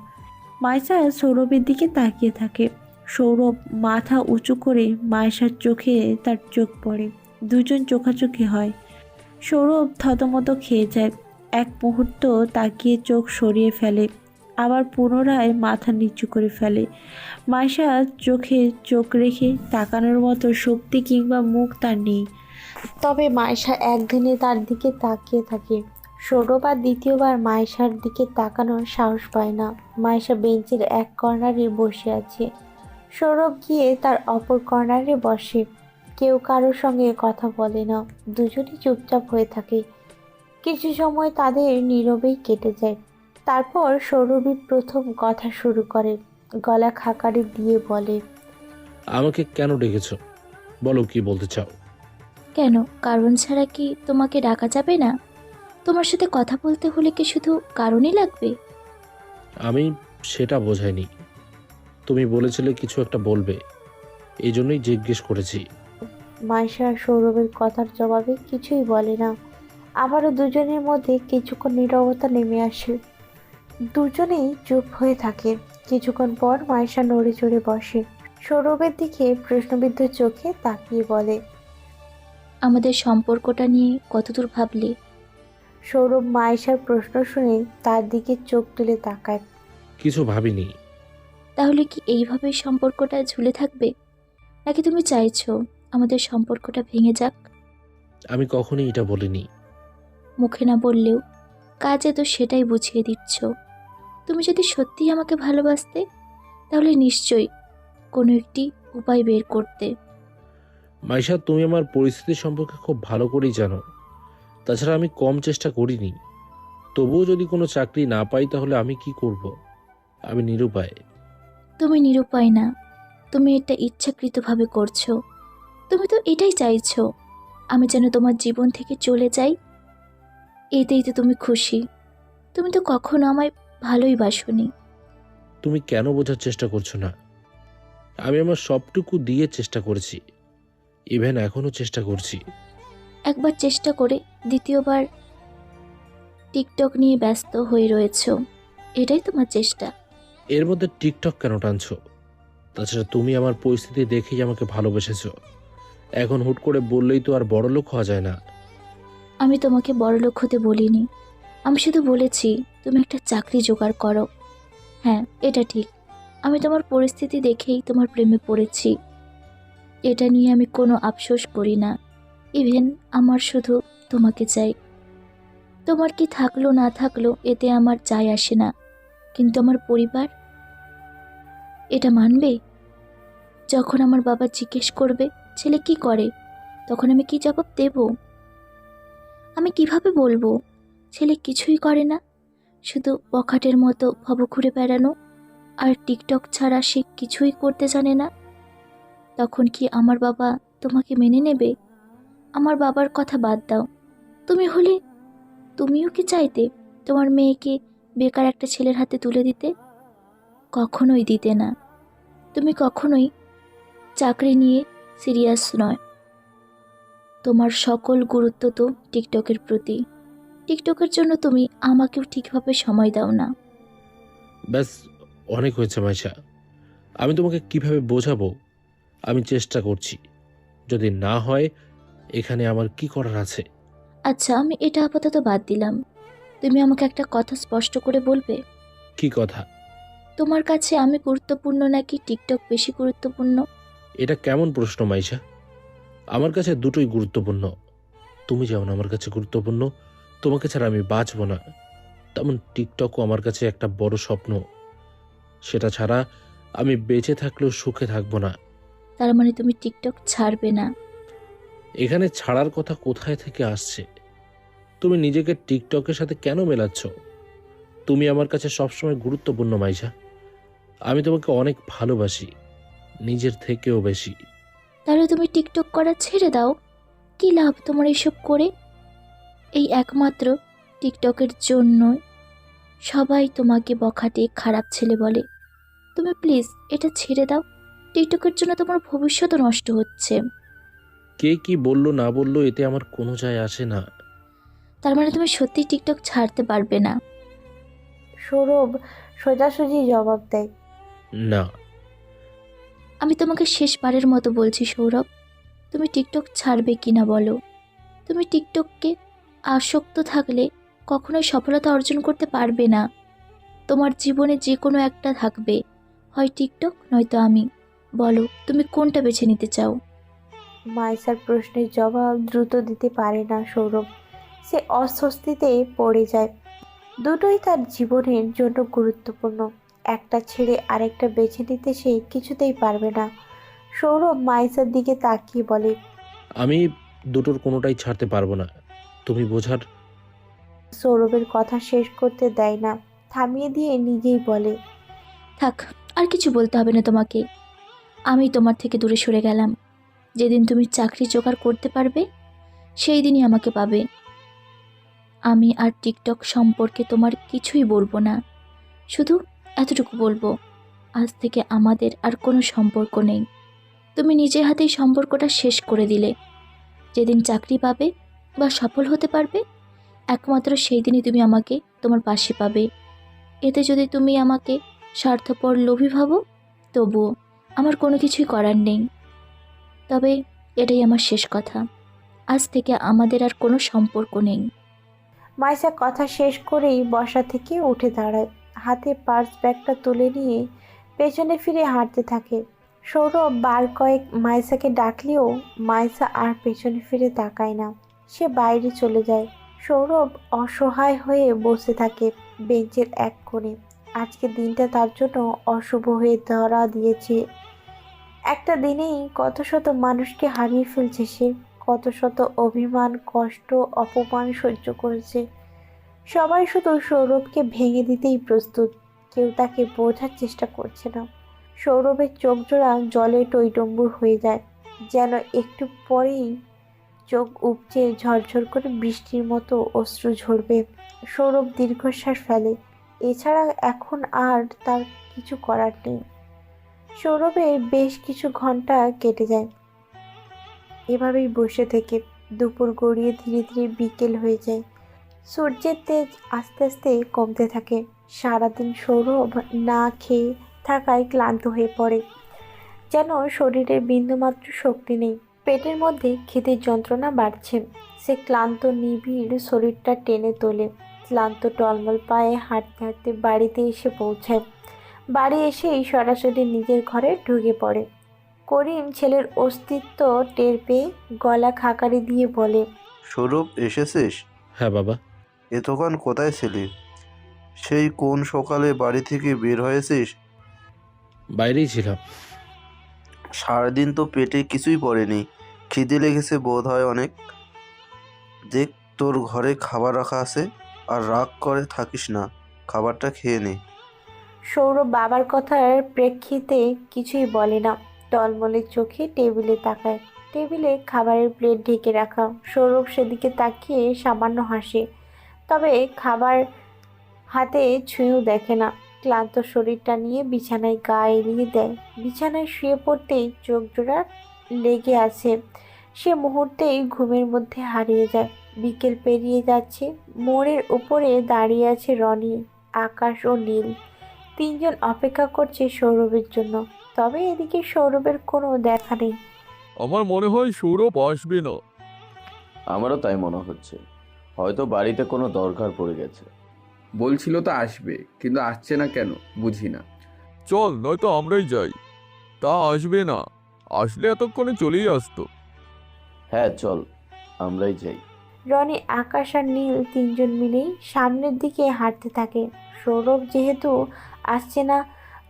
মাইশা সৌরভের দিকে তাকিয়ে থাকে। সৌরভ মাথা উঁচু করে মাইশার চোখে তার চোখ পড়ে। দুজন চোখাচোখি হয়। সৌরভ থতমত খেয়ে যায়। এক মুহূর্ত তাকিয়ে চোখ সরিয়ে ফেলে। আবার পুনরায় মাথা নিচু করে ফেলে। মাইশা চোখে চোখ রেখে তাকানোর মতো শক্তি কিংবা মুখ তার নেই, তবে মাইশা একদিনে তার দিকে তাকিয়ে থাকে। সৌরভ আর দ্বিতীয়বার মাইশার দিকে তাকানোর সাহস পায় না। মাইশা বেঞ্চের এক কর্নারে বসে আছে, সৌরভ গিয়ে তার অপর কর্নারে বসে। কেউ কারোর সঙ্গে কথা বলে না, দুজনই চুপচাপ হয়ে থাকে। কিছু সময় তাদের নীরবেই কেটে যায়। তারপর সৌরভী প্রথম কথা শুরু করে, গলা খাকারি দিয়ে বলে, আমাকে কেন ডেকেছো? বলো কি বলতে চাও। কেন, কারণ ছাড়া কি তোমাকে ডাকা যাবে না? তোমার সাথে কথা বলতে হলে কি শুধু কারণই লাগবে? আমি সেটা বোঝাইনি। তুমি বলেছিলে কিছু একটা বলবে, এই জন্যই জিজ্ঞেস করেছি। মাইশা সৌরভের কথার জবাবে কিছুই বলে না। আবারও দুজনের মধ্যে কিছুক্ষণ নীরবতা নেমে আসে। দুজনেই চুপ হয়ে থাকে। কিছুক্ষণ পর মাইশা নড়ে চড়ে বসে, সৌরভের দিকে প্রশ্নবিদ্ধ চোখে তাকিয়ে বলে, আমাদের সম্পর্কটা নিয়ে কতদূর ভাবলে? সৌরভ মাইশার প্রশ্ন শুনে তার দিকে চোখ তুলে তাকায়। কিছু ভাবিনি। তাহলে কি এইভাবেই সম্পর্কটা ঝুলে থাকবে, নাকি তুমি চাইছো আমাদের সম্পর্কটা ভেঙে যাক? আমি কখনোই এটা বলিনি। মুখে না বললেও কাজে তো সেটাই বুঝিয়ে দিচ্ছ। তুমি যদি সত্যিই আমাকে ভালোবাসতে, তাহলে নিশ্চয়ই কোনো একটি উপায় বের করতে। মাইশা, তুমি আমার পরিস্থিতি সম্পর্কে খুব ভালো করেই জানো। তাছাড়া আমি কম চেষ্টা করিনি। তবুও যদি কোনো চাকরি না পাই তাহলে আমি কি করব? আমি নিরুপায়। তুমি নিরুপায় না, তুমি এটা ইচ্ছাকৃতভাবে করছো। তুমি তো এটাই চাইছো আমি যেন তোমার জীবন থেকে চলে যাই। এতেই তো তুমি খুশি। তুমি তো কখনো আমায় ভালোই বাসোনি। তুমি কেন বোঝার চেষ্টা করছো না? আমি আমার সবটুকু দিয়ে চেষ্টা করেছি, ইভেন এখনো চেষ্টা করছি। একবার চেষ্টা করে দ্বিতীয়বার টিকটক নিয়ে ব্যস্ত হয়ে রয়েছো, এটাই তোমার চেষ্টা। এর মধ্যে টিকটক কেন টানছো? তাছাড়া তুমি আমার পরিস্থিতি দেখেই আমাকে ভালোবেসেছো। এখন হুট করে বললেই তো আর বড়লোক হওয়া যায় না। আমি তোমাকে বড়লোক হতে বলিনি, আমি শুধু বলেছি তুমি একটা চাকরি জোগাড় করো। হ্যাঁ, এটা ঠিক, আমি তোমার পরিস্থিতি দেখেই তোমার প্রেমে পড়েছি। এটা নিয়ে আমি কোনো আফসোস করি না। ইভেন আমার শুধু তোমাকে চাই। তোমার কি থাকলো না থাকলো এতে আমার যায় আসে না, কিন্তু আমার পরিবার এটা মানবে? যখন আমার বাবা জিজ্ঞেস করবে ছেলে কি করে, তখন আমি কি জবাব দেব? আমি কিভাবে বলবো ছেলে কিছুই করে না, শুধু বখাটের মতো ভব ঘুরে বেড়ানো আর টিকটক ছাড়া সে কিছুই করতে জানে না? তখন কি আমার বাবা তোমাকে মেনে নেবে? আমার বাবার কথা বাদ দাও, তুমি হলে তুমিও কি চাইতে তোমার মেয়েকে বেকার একটা ছেলের হাতে তুলে দিতে? কখনোই দিতে না। তুমি কখনোই চাকরি নিয়ে সিরিয়াস নয়। তোমার সকল গুরুত্ব তো টিকটকের প্রতি। টিকটকের জন্য তুমি আমাকেও ঠিকভাবে সময় দাও না। ব্যাস, অনেক হয়েছে মাইশা। আমি তোমাকে কিভাবে বোঝাবো? আমি চেষ্টা করছি, যদি না হয় এখানে আমার কি করার আছে? আচ্ছা, আমি এটা আপাতত বাদ দিলাম। তুমি আমাকে একটা কথা স্পষ্ট করে বলবে? কি কথা? তোমার কাছে আমি গুরুত্বপূর্ণ নাকি টিকটক বেশি গুরুত্বপূর্ণ? এটা কেমন প্রশ্ন মাইশা? আমার কাছে দুটোই গুরুত্বপূর্ণ। তুমি যেমন আমার কাছে গুরুত্বপূর্ণ, তোমাকে ছাড়া আমি বাঁচবো না, তেমন টিকটকও আমার কাছে একটা বড় স্বপ্ন। সেটা ছাড়া আমি বেঁচে থাকলেও সুখে থাকবো না। তার মানে তুমি টিকটক ছাড়বে না? এখানে ছাড়ার কথা কোথায় থেকে আসছে? তুমি নিজেকে টিকটকের সাথে কেন মেলাচ্ছ? তুমি আমার কাছে সবসময় গুরুত্বপূর্ণ মাইশা। আমি তোমাকে অনেক ভালোবাসি, নিজের থেকেও বেশি। তাহলে তুমি টিকটক করা ছেড়ে দাও। কি লাভ তোমার এসব করে? এই একমাত্র টিকটকের জন্য সবাই তোমাকে বখাটে খারাপ ছেলে বলে। তুমি প্লিজ এটা ছেড়ে দাও। টিকটকের জন্য তোমার ভবিষ্যৎ নষ্ট হচ্ছে। কে কি বললো না বললো এতে আমার কোনো যায় আসে না। তার মানে তুমি সত্যি টিকটক ছাড়তে পারবে না? সৌরভ সোজাসুজি জবাব দেয়, না। আমি তোমাকে শেষবারের মতো বলছি সৌরভ, তুমি টিকটক ছাড়বে কিনা বলো। তুমি টিকটককে আসক্ত থাকলে কখনোই সফলতা অর্জন করতে পারবে না। তোমার জীবনে যে কোনো একটা থাকবে, হয় টিকটক নয়তো আমি। বলো তুমি কোনটা বেছে নিতে চাও? মাইসার প্রশ্নের জবাব দ্রুত দিতে পারে না সৌরভ। সে অস্বস্তিতে পড়ে যায়। দুটোই তার জীবনের জন্য গুরুত্বপূর্ণ। একটা ছেড়ে আরেকটা বেছে নিতে সে কিছুতেই পারবে না। সৌরভ মাইসার দিকে তাকিয়ে বলে, আমি দুটোর কোনোটাই ছাড়তে পারবো না, তুমি বোঝার। সৌরভের কথা শেষ করতে দেয় না, থামিয়ে দিয়ে নিজেই বলে, থাক, আর কিছু বলতে হবে না তোমাকে। আমি তোমার থেকে দূরে সরে গেলাম। যেদিন তুমি চাকরি জোগাড় করতে পারবে সেই দিনই আমাকে পাবে। আমি আর টিকটক সম্পর্কে তোমার কিছুই বলবো না, শুধু এতটুকু বলবো, আজ থেকে আমাদের আর কোনো সম্পর্ক নেই। তুমি নিজের হাতেই সম্পর্কটা শেষ করে দিলে। যেদিন চাকরি পাবে বা সফল হতে পারবে, একমাত্র সেই দিনই তুমি আমাকে তোমার পাশে পাবে। এতে যদি তুমি আমাকে স্বার্থপর লোভী ভাবো, তবুও আমার কোনো কিছুই করার নেই। তবে এটাই আমার শেষ কথা, আজ থেকে আমাদের আর কোনো সম্পর্ক নেই। মাইসা কথা শেষ করেই বসা থেকে উঠে দাঁড়ায়। হাতে পার্স ব্যাগটা তুলে নিয়ে পেছনে ফিরে হাঁটতে থাকে। সৌরভ বার কয়েক মাইসাকে ডাকলেও মাইসা আর পেছনে ফিরে তাকায় না। সে বাইরে চলে যায়। সৌরভ অসহায় হয়ে বসে থাকে বেঞ্চের এক কোণে। আজকে দিনটা তার জন্য অশুভ হয়ে ধরা দিয়েছে। একটা দিনেই কত শত মানুষকে হারিয়ে ফেলছে সে, কত শত অভিমান, কষ্ট, অপমান সহ্য করেছে। সবাই শুধু সৌরভকে ভেঙে দিতেই প্রস্তুত, কেউ তাকে বোঝার চেষ্টা করছে না। সৌরভের চোখ জোড়া জলে টইটম্বুর হয়ে যায়, যেন একটু পরেই চোখ উপচে ঝরঝর করে বৃষ্টির মতো অশ্রু ঝরবে। সৌরভ দীর্ঘশ্বাস ফেলে। এছাড়া এখন আর তার কিছু করার নেই। সৌরভের বেশ কিছু ঘন্টা কেটে যায় এভাবেই বসে থেকে। দুপুর গড়িয়ে ধীরে ধীরে বিকেল হয়ে যায়। সূর্যের তেজ আস্তে আস্তে কমতে থাকে। সারাদিন সৌরভ না খেয়ে থাকায় ক্লান্ত হয়ে পড়ে, যেন শরীরে বিন্দুমাত্র শক্তি নেই। পেটের মধ্যে খিদের যন্ত্রণা বাড়ছে। সে ক্লান্ত নিবিড় শরীরটা টেনে তোলে। ক্লান্ত টলমল পায়ে হাঁটতে হাঁটতে বাড়িতে এসে পৌঁছায়। বাড়ি এসেই সরাসরি নিজের ঘরে ঢুকে পড়ে। করিম ছেলের অস্তিত্ব টের পেয়ে গলা খাকারি দিয়ে বলে, সৌরভ এসেছিস? হ্যাঁ বাবা। এতক্ষণ কোথায় ছিলি? সেই কোন সকালে বাড়ি থেকে বের হয়েছিস? বাইরেই ছিলাম। সারাদিন তো পেটে কিছুই পড়েনি, খিদে লেগেছে বোধ হয় অনেক। দেখ, তোর ঘরে খাবার রাখা আছে, আর রাগ করে থাকিস না, খাবারটা খেয়ে নে। সৌরভ বাবার কথার প্রেক্ষিতে কিছুই বলে না। টলমলের চোখে টেবিলে তাকায়। টেবিলে খাবারের প্লেট ঢেকে রাখা। সৌরভ সেদিকে তাকিয়ে সামান্য হাসে, তবে খাবার হাতে ছুঁয়েও দেখে না। ক্লান্ত শরীরটা নিয়ে বিছানায় গা এলিয়ে দেয়। বিছানায় শুয়ে পড়তেই চোখ জোড়া লেগে আছে। সে মুহূর্তেই ঘুমের মধ্যে হারিয়ে যায়। বিকেল পেরিয়ে যাচ্ছে। মোড়ের উপরে দাঁড়িয়ে আছে রনি, আকাশ ও নীল। তিনজন অপেক্ষা করছে সৌরভের জন্য, তবে এদিকে সৌরভের কোনো দেখা নেই। আমার মনে হয় সৌরভ আসবে না। আমারও তাই মনে হচ্ছে, হয়তো বাড়িতে কোনো দরকার পড়ে গেছে। বলছিল তো আসবে, কিন্তু আসছে না কেন বুঝি না। চল, নয়তো আমরাই যাই। তা আসবে না, আসলে এতক্ষণে চলেই আসতো। হ্যাঁ চল, আমরাই যাই। রনি, আকাশ আর নীল তিনজন মিলেই সামনের দিকে হাঁটতে থাকে। সৌরভ যেহেতু আসছে না,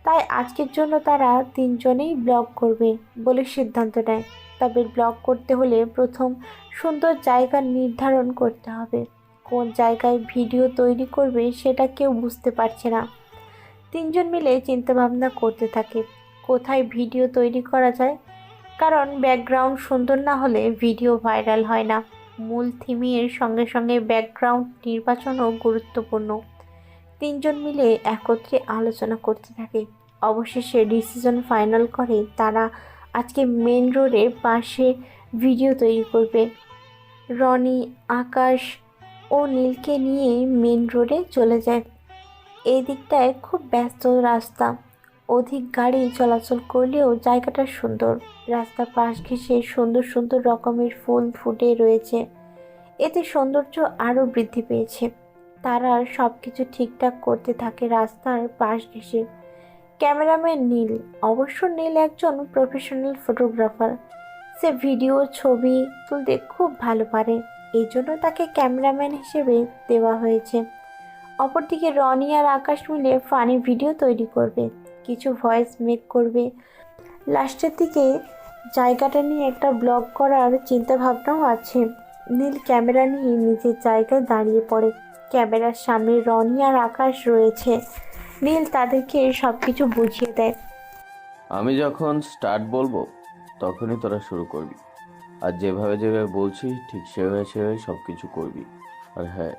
তাই আজকের জন্য তারা তিনজনেই ব্লগ করবে বলে সিদ্ধান্ত নেয়। তবে ব্লগ করতে হলে প্রথম সুন্দর জায়গা নির্ধারণ করতে হবে। কোন জায়গায় ভিডিও তৈরি করবে সেটা কেউ বুঝতে পারছে না। তিনজন মিলে চিন্তাভাবনা করতে থাকে কোথায় ভিডিও তৈরি করা যায়, কারণ ব্যাকগ্রাউন্ড সুন্দর না হলে ভিডিও ভাইরাল হয় না। মূল থিমের সঙ্গে সঙ্গে ব্যাকগ্রাউন্ড নির্বাচনও গুরুত্বপূর্ণ। তিনজন মিলে একত্রে আলোচনা করতে থাকে। অবশেষে ডিসিশন ফাইনাল করে তারা আজকে মেন রোডের পাশে ভিডিও তৈরি করবে। রনি, আকাশ ও নীলকে নিয়ে মেন রোডে চলে যায়। এই দিকটায় খুব ব্যস্ত রাস্তা, অধিক গাড়ি চলাচল করলেও জায়গাটা সুন্দর। রাস্তার পাশ ঘেঁষে সুন্দর সুন্দর রকমের ফুল ফুটে রয়েছে, এতে সৌন্দর্য আরও বৃদ্ধি পেয়েছে। তারা সব কিছু ঠিকঠাক করতে থাকে রাস্তার পাশ ঘেঁষে। ক্যামেরাম্যান নীল। অবশ্য নীল একজন প্রফেশনাল ফটোগ্রাফার। সে ভিডিও ছবি তুলতে খুব ভালো পারে, এই জন্য তাকে ক্যামেরাম্যান হিসেবে দেওয়া হয়েছে। অপরদিকে রনি আর আকাশ মিলে ফানি ভিডিও তৈরি করবে, কিছু ভয়েস মেক করবে। লাস্টের দিকে জায়গাটা নিয়ে একটা ব্লগ করার চিন্তাভাবনাও আছে। নীল ক্যামেরা নিয়ে নিজের জায়গায় দাঁড়িয়ে পড়ে। ক্যামেরার সামনে রনি আর আকাশ রয়েছে। নীল তাদেরকে সব কিছু বুঝিয়ে দেয়। আমি যখন স্টার্ট বলবো তখনই তোরা শুরু করবি, আর যেভাবে যেভাবে বলছি ঠিক সেভাবে সেভাবে সব কিছু করবি। আর হ্যাঁ,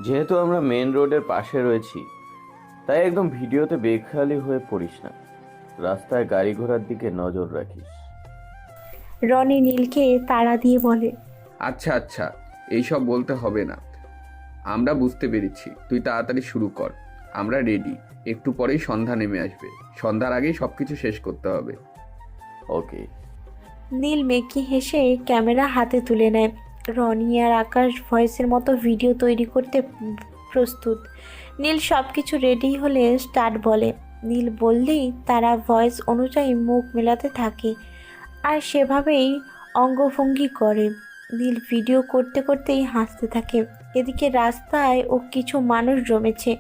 যেহেতু আমরা মেন রোডের পাশে রয়েছি, তাই একদম ভিডিওতে বেখেয়ালি হয়ে পড়িস না। রাস্তায় গাড়ি ঘোড়ার দিকে নজর রাখিস। রনি নীলকে তাড়া দিয়ে বলে, আচ্ছা আচ্ছা, এইসব বলতে হবে না, আমরা বুঝতে পেরেছি। তুই তাড়াতাড়ি শুরু কর, আমরা রেডি। একটু পরেই সন্ধ্যা নেমে আসবে, সন্ধ্যার আগেই সব কিছু শেষ করতে হবে। ওকে। নীল মেকি হেসে ক্যামেরা হাতে তুলে নেয়। রনি আর আকাশ ভয়েসের মতো ভিডিও তৈরি করতে প্রস্তুত। নীল সব কিছু রেডি হলে স্টার্ট বলে। নীল বললেই তারা ভয়েস অনুযায়ী মুখ মেলাতে থাকে আর সেভাবেই অঙ্গভঙ্গি করে। নীল ভিডিও করতে করতেই হাসতে থাকে। এদিকে রাস্তায় ও কিছু মানুষ জমেছে,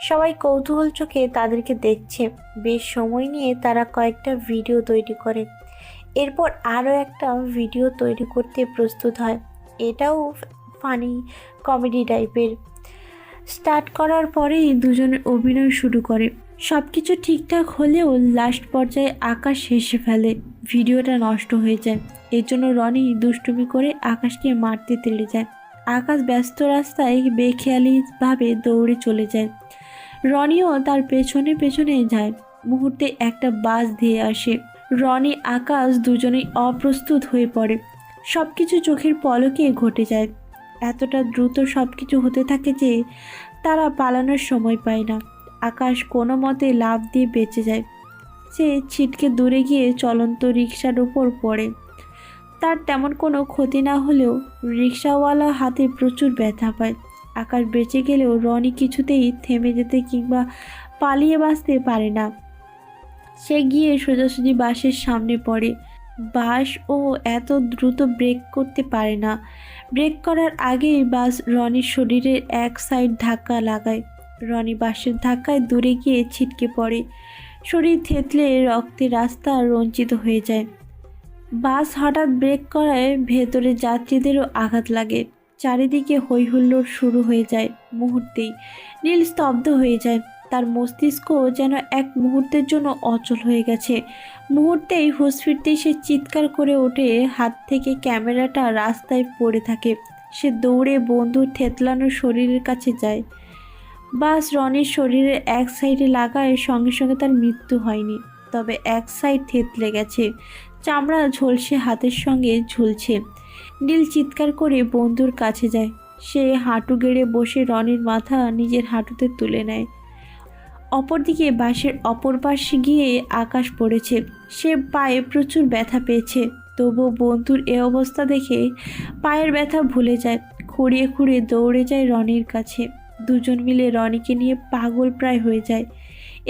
সবাই কৌতূহল চোখে তাদেরকে দেখছে। বেশ সময় নিয়ে তারা কয়েকটা ভিডিও তৈরি করে। এরপর আরও একটা ভিডিও তৈরি করতে প্রস্তুত হয়, এটাও ফানি কমেডি টাইপের। স্টার্ট করার পরেই দুজনে অভিনয় শুরু করে। সব কিছু ঠিকঠাক হলেও লাস্ট পর্যায়ে আকাশ হেসে ফেলে, ভিডিওটা নষ্ট হয়ে যায়। এর জন্য রনি দুষ্টুমি করে আকাশকে মারতে তেড়ে যায়। আকাশ ব্যস্ত রাস্তায় বেখেয়ালিভাবে দৌড়ে চলে যায়। রনিও তার পেছনে পেছনে যায়। মুহূর্তে একটা বাস ধেয়ে আসে। রনি আকাশ দুজনেই অপ্রস্তুত হয়ে পড়ে। সব কিছু চোখের পলকে ঘটে যায়। এতটা দ্রুত সব কিছু হতে থাকে যে তারা পালানোর সময় পায় না। আকাশ কোনো মতে লাফ দিয়ে বেঁচে যায়। সে ছিটকে দূরে গিয়ে চলন্ত রিকশার উপর পড়ে। তার তেমন কোনো ক্ষতি না হলেও রিকশাওয়ালা হাতে প্রচুর ব্যথা পায়। আকাশ বেঁচে গেলেও রনি কিছুতেই থেমে যেতে কিংবা পালিয়ে বাঁচতে পারে না। সে গিয়ে সোজাসুজি বাসের সামনে পড়ে। বাস ও এত দ্রুত ব্রেক করতে পারে না। ব্রেক করার আগেই বাস রনির শরীরের এক সাইড ধাক্কা লাগায়। রনি বাসের ধাক্কায় দূরে গিয়ে ছিটকে পড়ে। শরীর থেতলে রক্তে রাস্তা রঞ্চিত হয়ে যায়। বাস হঠাৎ ব্রেক করায় ভেতরে যাত্রীদেরও আঘাত লাগে। চারিদিকে হইহুল্লোড় শুরু হয়ে যায়। মুহূর্তেই নীল স্তব্ধ হয়ে যায়। তার মস্তিষ্ক যেন এক মুহূর্তের জন্য অচল হয়ে গেছে। মুহূর্তেই হুঁশ ফিরতেই সে চিৎকার করে ওঠে। হাত থেকে ক্যামেরাটা রাস্তায় পড়ে থাকে। সে দৌড়ে বন্ধুর থেতলানো শরীরের কাছে যায়। বাস রনির শরীরের এক সাইডে লাগায় সঙ্গে সঙ্গে তার মৃত্যু হয়নি, তবে এক সাইড থেতলে গেছে। চামড়া ঝলসে হাতের সঙ্গে ঝুলছে। নীল চিৎকার করে বন্ধুর কাছে যায়। সে হাঁটু গেড়ে বসে রনির মাথা নিজের হাঁটুতে তুলে নেয়। অপরদিকে বাসের অপর পাশে গিয়ে আকাশ পড়েছে। সে পায়ে প্রচুর ব্যথা পেয়েছে, তবুও বন্ধুর এ অবস্থা দেখে পায়ের ব্যথা ভুলে যায়। খুঁড়িয়ে খুঁড়িয়ে দৌড়ে যায় রনির কাছে। দুজন মিলে রনিকে নিয়ে পাগল প্রায় হয়ে যায়।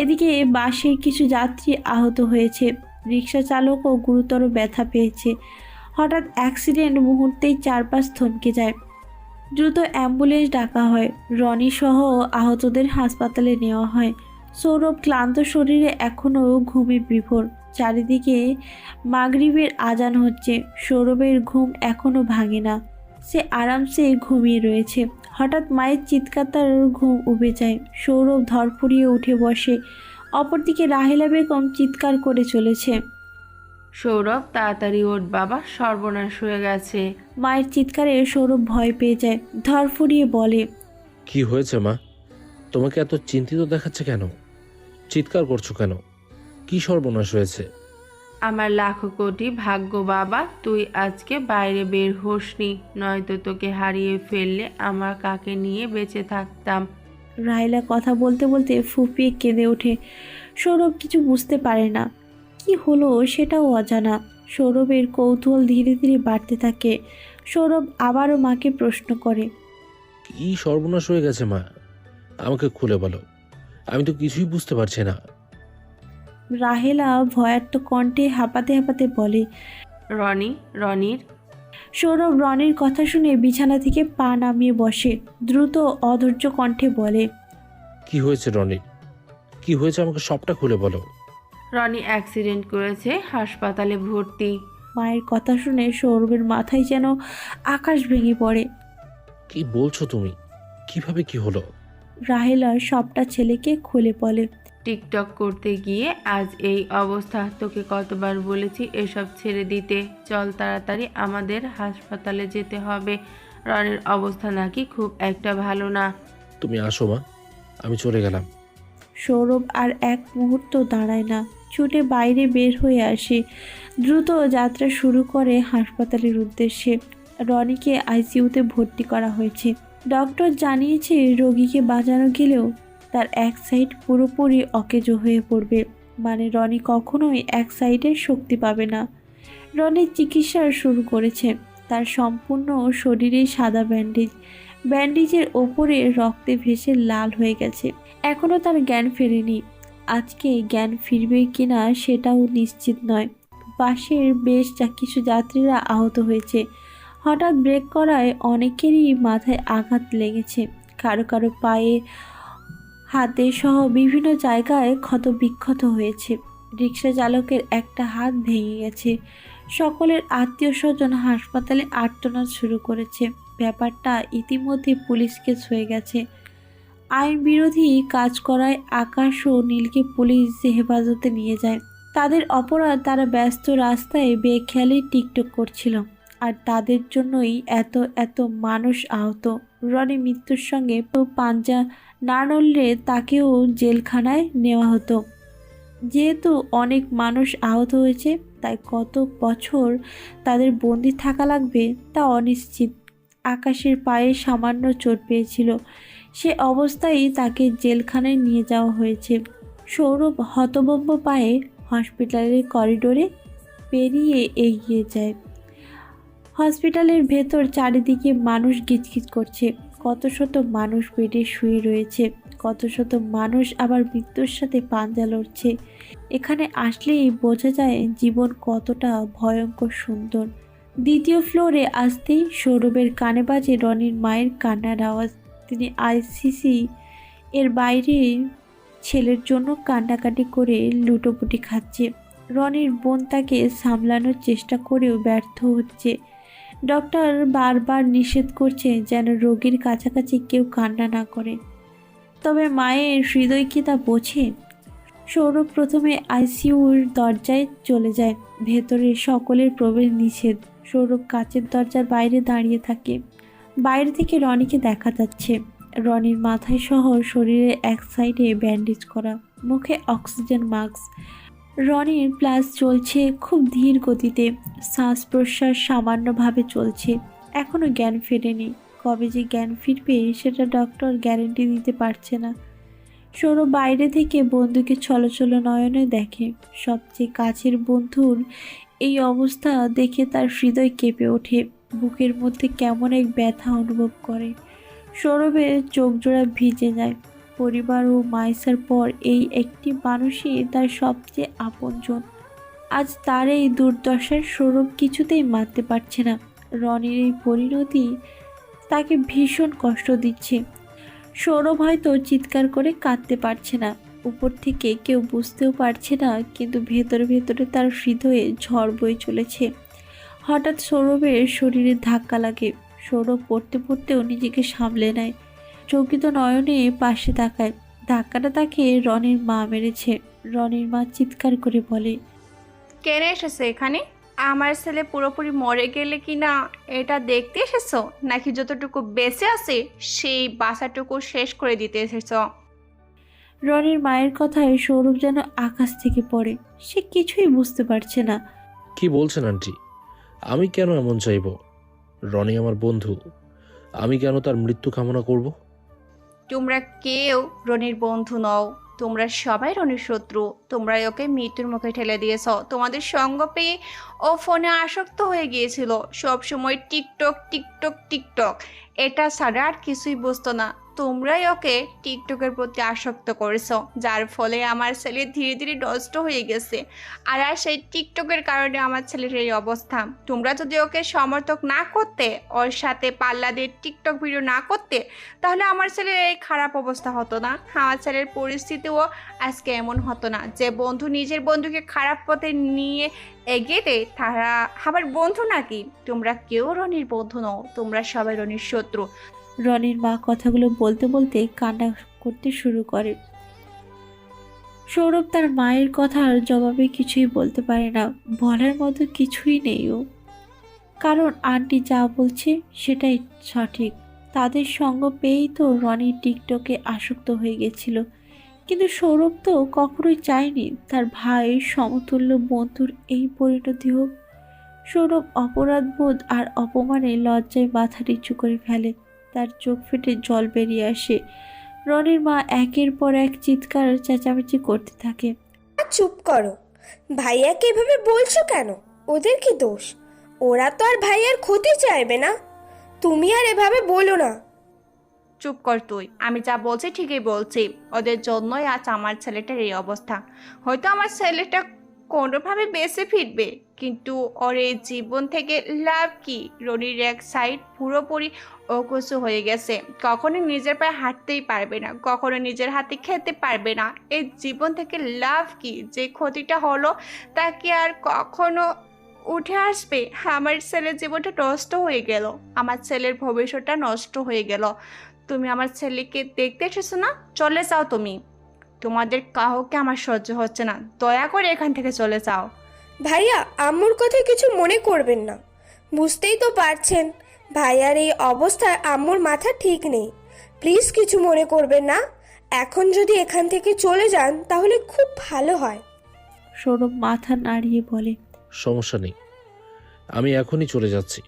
এদিকে বাসের কিছু যাত্রী আহত হয়েছে। রিক্সা চালকও গুরুতর ব্যথা পেয়েছে। হঠাৎ অ্যাক্সিডেন্ট, মুহূর্তেই চারপাশ থমকে যায়। দ্রুত অ্যাম্বুলেন্স ডাকা হয়। রনি সহ আহতদের হাসপাতালে নেওয়া হয়। সৌরভ ক্লান্ত শরীরে এখনও ঘুমে বিভোর। চারিদিকে মাগরিবের আজান হচ্ছে। সৌরভের ঘুম এখনও ভাঙে না। সে আরামসে ঘুমিয়ে রয়েছে। হঠাৎ মায়ের চিৎকার তার ঘুম উবে যায়। সৌরভ ধরফড়িয়ে উঠে বসে। অপরদিকে রাহেলা বেগম চিৎকার করে চলেছে, সৌরভ তাড়াতাড়ি ওঠ বাবা, সর্বনাশ হয়ে গেছে। মায়ের চিৎকারে সৌরভ ভয় পেয়ে যায়। ধরফড়িয়ে বলে, কি হয়েছে মা? তোমাকে এত চিন্তিত দেখাচ্ছে কেন? চিৎকার করছো কেন? কি সর্বনাশ হয়েছে? আমার লাখো কোটি ভাগ্য বাবা, তুই আজকে বাইরে বের হোসনি, নয়তো তোকে হারিয়ে ফেললে আমার কাকে নিয়ে বেঁচে থাকতাম। রাহেলা কথা বলতে বলতে ফুপিয়ে কেঁদে ওঠে। সৌরভ কিছু বুঝতে পারে না। কি হলো সেটাও অজানা। সৌরভের কৌতূহল ধীরে ধীরে বাড়তে থাকে। সৌরভ আবারও মাকে প্রশ্ন করে, কি সর্বনাশ হয়ে গেছে মা? আমাকে খুলে বলো, আমি তো কিছুই বুঝতে পারছি না। রাহেলা ভয়ার্ত কণ্ঠে হাঁপাতে হাঁপাতে বলে। রনির সৌরভ রনির কথা শুনে বিছানা থেকে পা নামিয়ে বসে, দ্রুত অধৈর্য কণ্ঠে বলে। কি হয়েছে রনির? কি হয়েছে আমাকে সবটা খুলে বলো। রনি অ্যাক্সিডেন্ট করেছে, হাসপাতালে ভর্তি। মায়ের কথা শুনে সৌরভের মাথায় যেন আকাশ ভেঙে পড়ে। কি বলছো তুমি? কিভাবে কি হলো? রাহেলা সবটা ছেলেকে খুলে বলে। টিকটক করতে গিয়ে আজ এই অবস্থা। তোকে কতবার বলেছি এসব ছেড়ে দিতে। চল তাড়াতাড়ি, আমাদের হাসপাতালে যেতে হবে। রনির অবস্থা নাকি খুব একটা ভালো না। তুমি আসো মা, আমি চলে গেলাম। সৌরভ আর এক মুহূর্ত দাঁড়ায় না, ছুটে বাইরে বের হয়ে আসে, দ্রুত যাত্রা শুরু করে হাসপাতালের উদ্দেশ্যে। রনিকে আইসিইউতে ভর্তি করা হয়েছে। ডক্টর জানিয়েছে রোগীকে বাঁচানো গেলেও তার এক সাইড পুরোপুরি অকেজো হয়ে পড়বে, মানে রনি কখনোই এক সাইডে শক্তি পাবে না। রনির চিকিৎসা শুরু করেছে। তার সম্পূর্ণ শরীরেই সাদা ব্যান্ডেজ, ব্যান্ডেজের ওপরে রক্তে ভেসে লাল হয়ে গেছে। এখনও তার জ্ঞান ফেরেনি। আজকে জ্ঞান ফিরবে কিনা সেটাও নিশ্চিত নয়। বাসের বেশ কিছু যাত্রীরা আহত হয়েছে। হঠাৎ ব্রেক করায় অনেকেরই মাথায় আঘাত লেগেছে, কারো কারো পায়ে, হাতে সহ বিভিন্ন জায়গায় ক্ষত বিক্ষত হয়েছে। রিক্সা চালকের একটা হাত ভেঙে গেছে। সকলের আত্মীয় স্বজন হাসপাতালে আর্তনাদ শুরু করেছে। ব্যাপারটা ইতিমধ্যে পুলিশ কেস হয়ে গেছে। আইন বিরোধী কাজ করায় আকাশ ও নীলকে পুলিশ হেফাজতে নিয়ে যায়। তাদের অপরাধ, তারা ব্যস্ত রাস্তায় বেখেয়ালি টিকটক করছিল, আর তাদের জন্যই এত এত মানুষ আহত। রনি মৃত্যুর সঙ্গে পাঞ্জা না নড়লে তাকেও জেলখানায় নেওয়া হতো। যেহেতু অনেক মানুষ আহত হয়েছে, তাই কত বছর তাদের বন্দি থাকা লাগবে তা অনিশ্চিত। আকাশের পায়ে সামান্য চোট পেয়েছিল, সে অবস্থায় তাকে জেলখানায় নিয়ে যাওয়া হয়েছে। সৌরভ হতভম্ব পায়ে হসপিটালের করিডোরে পেরিয়ে এগিয়ে যায়। হসপিটালের ভেতর চারিদিকে মানুষ গিজগিজ করছে। কত শত মানুষ বেডে শুয়ে রয়েছে, কত শত মানুষ আবার মৃত্যুর সাথে পাঞ্জা লড়ছে। এখানে আসলেই বোঝা যায় জীবন কতটা ভয়ঙ্কর সুন্দর। দ্বিতীয় ফ্লোরে আসতেই সৌরভের কানে বাজে রনির মায়ের কান্নার আওয়াজ। তিনি আইসিসি এর বাইরে ছেলের জন্য কান্নাকাটি করে লুটোপুটি খাচ্ছে। রনির বোন তাকে সামলানোর চেষ্টা করেও ব্যর্থ হচ্ছে। ডক্টর বারবার নিষেধ করছে যেন রোগীর কাছাকাছি কেউ কান্না না করে, তবে মায়ের হৃদয় কি তা বোঝে? সৌরভ প্রথমে আইসিইউর দরজায় চলে যায়। ভেতরে সকলের প্রবেশ নিষেধ। সৌরভ কাচের দরজার বাইরে দাঁড়িয়ে থাকে। বাইরে থেকে রনিকে দেখা যাচ্ছে। রনির মাথায় সহ শরীরের এক সাইডে ব্যান্ডেজ করা, মুখে অক্সিজেন মাস্ক। রনির প্লাস চলছে খুব ধীর গতিতে, শ্বাস প্রশ্বাস সামান্যভাবে চলছে। এখনও জ্ঞান ফেরেনি। কবে যে জ্ঞান ফিরবে সেটা ডক্টর গ্যারেন্টি দিতে পারছে না। সৌরভ বাইরে থেকে বন্ধুকে ছলছল নয়নে দেখে। সবচেয়ে কাছের বন্ধুর এই অবস্থা দেখে তার হৃদয় কেঁপে ওঠে। বুকের মধ্যে কেমন এক ব্যথা অনুভব করে। সৌরভের চোখ জোড়া ভিজে যায়। পরিবার ও মাইসার পর এই একটি মানুষই তার সবচেয়ে আপনজন। আজ তার এই দুর্দশার সৌরভ কিছুতেই মানতে পারছে না। রনির এই পরিণতি তাকে ভীষণ কষ্ট দিচ্ছে। সৌরভ হয়তো চিৎকার করে কাঁদতে পারছে না, উপর থেকে কেউ বুঝতেও পারছে না, কিন্তু ভেতরে ভেতরে তার হৃদয়ে ঝড় বয়ে চলেছে। হঠাৎ সৌরভের শরীরে ধাক্কা লাগে। সৌরভ পড়তে পড়তেও নিজেকে সামলে নেয়। চকিত নয়নে পাশে তাকায়। ধাক্কাটা তাকে রনির মা মেরেছে। রনির মা চিৎকার করে বলে, কেনে এসেছো এখানে? আমার ছেলে পুরোপুরি মরে গেলে কি না এটা দেখতে এসেছো, নাকি যতটুকু বেঁচে আছে সেই বাসাটুকু শেষ করে দিতে এসেছো? রনির মায়ের কথায় সৌরভ যেন আকাশ থেকে পড়ে। সে কিছুই বুঝতে পারছে না। কি বলছেন আন্টি? আমি কেন এমন চাইব? রনি আমার বন্ধু, আমি কেন তার মৃত্যু কামনা করব? তোমরা কেউ রনির বন্ধু নও। তোমরা সবাই রনির শত্রু। তোমরা ওকে মৃত্যুর মুখে ঠেলে দিয়েছ। তোমাদের সঙ্গ পেয়ে ও ফোনে আসক্ত হয়ে গিয়েছিল। সব সময় টিকটক টিকটক টিকটক, এটা ছাড়া আর কিছুই বুঝতো না। তোমরাই ওকে টিকটকের প্রতি আসক্ত করেছ, যার ফলে আমার ছেলে ধীরে ধীরে নষ্ট হয়ে গেছে। আর সেই টিকটকের কারণে আমার ছেলের এই অবস্থা। তোমরা যদি ওকে সমর্থক না করতে, ওর সাথে পাল্লা দিয়ে টিকটক ভিডিও না করতে, তাহলে আমার ছেলের এই খারাপ অবস্থা হতো না। আমার ছেলের পরিস্থিতিও আজকে এমন হতো না যে বন্ধু নিজের বন্ধুকে খারাপ পথে নিয়ে এগিয়ে দেয় তারা আবার বন্ধু নাকি? তোমরা কেউ রনির বন্ধু নও, তোমরা সবাই রনির শত্রু। রনির মা কথাগুলো বলতে বলতে কান্না করতে শুরু করে। সৌরভ তার মায়ের কথার জবাবে কিছুই বলতে পারে না, বলার মতো কিছুই নেই ও। কারণ আন্টি যা বলছে সেটাই সঠিক। তাদের সঙ্গ পেয়েই তো রনি টিকটকে আসক্ত হয়ে গেছিল। কিন্তু সৌরভ তো কখনোই চায়নি তার ভাইয়ের সমতুল্য বন্ধুর এই পরিণতি হোক। সৌরভ অপরাধবোধ আর অপমানে লজ্জায় মাথা নিচু করে ফেলে। তার চোখ ফেটে জল বেরিয়ে আসে। রনির মা একের পর এক চিৎকার চেঁচামেচি করতে থাকে। চুপ করো, ভাইয়াকে এভাবে বলছো কেন? ওদের কি দোষ? ওরা তো আর ভাইয়ার ক্ষতি চাইবে না। তুমি আর এভাবে বলো না। চুপ কর তুই, আমি যা বলছি ঠিকই বলছি। ওদের জন্যই আজ আমার ছেলেটার এই অবস্থা। হয়তো আমার ছেলেটা কোনোভাবে বেঁচে ফিরবে, কিন্তু ওর এই জীবন থেকে লাভ কি? রনির এক সাইড পুরোপুরি অকুশো হয়ে গেছে। কখনো নিজের পায়ে হাঁটতেই পারবে না, কখনো নিজের হাতে খেতে পারবে না। এই জীবন থেকে লাভ কি? যে ক্ষতিটা হলো তা কি আর কখনো উঠে আসবে? আমার ছেলের জীবনটা নষ্ট হয়ে গেল, আমার ছেলের ভবিষ্যৎটা নষ্ট হয়ে গেল। তুমি আমার ছেলেকে দেখতে এসেছো না? চলে যাও তুমি। তোমাদের কাউকে আমার সহ্য হচ্ছে না, দয়া করে এখান থেকে চলে যাও। ভাইয়া, আম্মুর কথা কিছু মনে করবেন না। বুঝতেই তো পারছেন ভাইয়ার এই অবস্থায় আম্মুর মাথা ঠিক নেই। প্লিজ কিছু মনে করবেন না। এখন যদি এখান থেকে চলে যান তাহলে খুব ভালো হয়। সৌরভ মাথা নাড়িয়ে বলে, সমস্যা নেই, আমি এখনই চলে যাচ্ছি।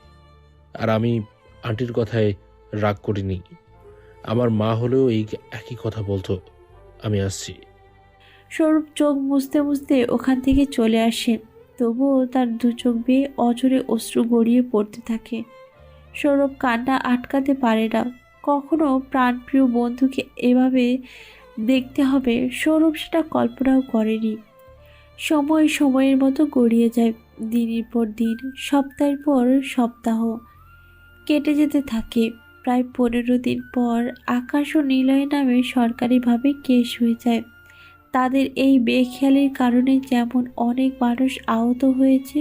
আর আমি আন্টির কথায় রাগ করিনি। আমার মা হলেও এই একই কথা বলতো। আমি আসছি। সৌরভ চোখ মুছতে মুছতে ওখান থেকে চলে আসে। তবুও তার দু চোখ বেয়ে অঝরে অশ্রু গড়িয়ে পড়তে থাকে। সৌরভ কান্না আটকাতে পারে না। কখনো প্রাণপ্রিয় বন্ধুকে এভাবে দেখতে হবে সৌরভ সেটা কল্পনাও করেনি। সময় সময়ের মতো গড়িয়ে যায়, দিনের পর দিন, সপ্তাহের পর সপ্তাহ কেটে যেতে থাকে। প্রায় 15 দিন পর আকাশ ও নিলয় নামে সরকারিভাবে কেস হয়ে যায়। তাদের এই বেখেয়ালির কারণে যেমন অনেক মানুষ আহত হয়েছে,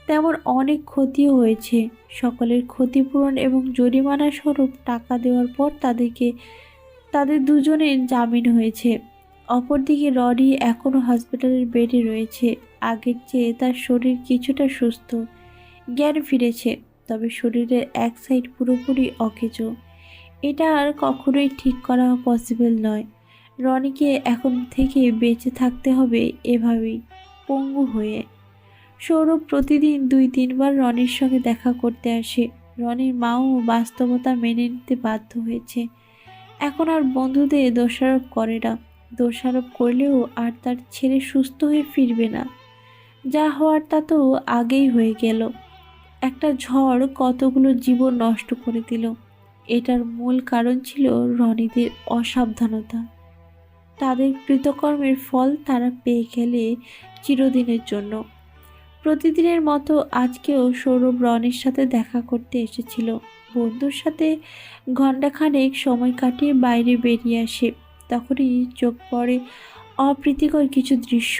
তেমন অনেক ক্ষতিও হয়েছে। সকলের ক্ষতিপূরণ এবং জরিমানা স্বরূপ টাকা দেওয়ার পর তাদের দুজনের জামিন হয়েছে। অপরদিকে রনি এখনও হসপিটালের বেডে রয়েছে। আগের চেয়ে তার শরীর কিছুটা সুস্থ, জ্ঞান ফিরেছে, তবে শরীরের এক সাইড পুরোপুরি অকেজ। এটা আর কখনোই ঠিক করা পসিবল নয়। রনিকে এখন থেকে বেঁচে থাকতে হবে এভাবেই, পঙ্গু হয়ে। সৌরভ প্রতিদিন 2-3 বার রনির সঙ্গে দেখা করতে আসে। রনির মাও বাস্তবতা মেনে নিতে বাধ্য হয়েছে। এখন আর বন্ধুদের দোষারোপ করে না। দোষারোপ করলেও আর তার ছেলে সুস্থ হয়ে ফিরবে না। যা হওয়ার তা তো আগেই হয়ে গেল। একটা ঝড় কতগুলো জীবন নষ্ট করে দিল। এটার মূল কারণ ছিল রনিদের অসাবধানতা। তাদের কৃতকর্মের ফল তারা পেয়ে গেলে চিরদিনের জন্য। প্রতিদিনের মতো আজকেও সৌরভ রনির সাথে দেখা করতে এসেছিল। বন্ধুর সাথে ঘণ্টাখানেক সময় কাটিয়ে বাইরে বেরিয়ে আসে। তখনই চোখ পড়ে অপ্রীতিকর কিছু দৃশ্য।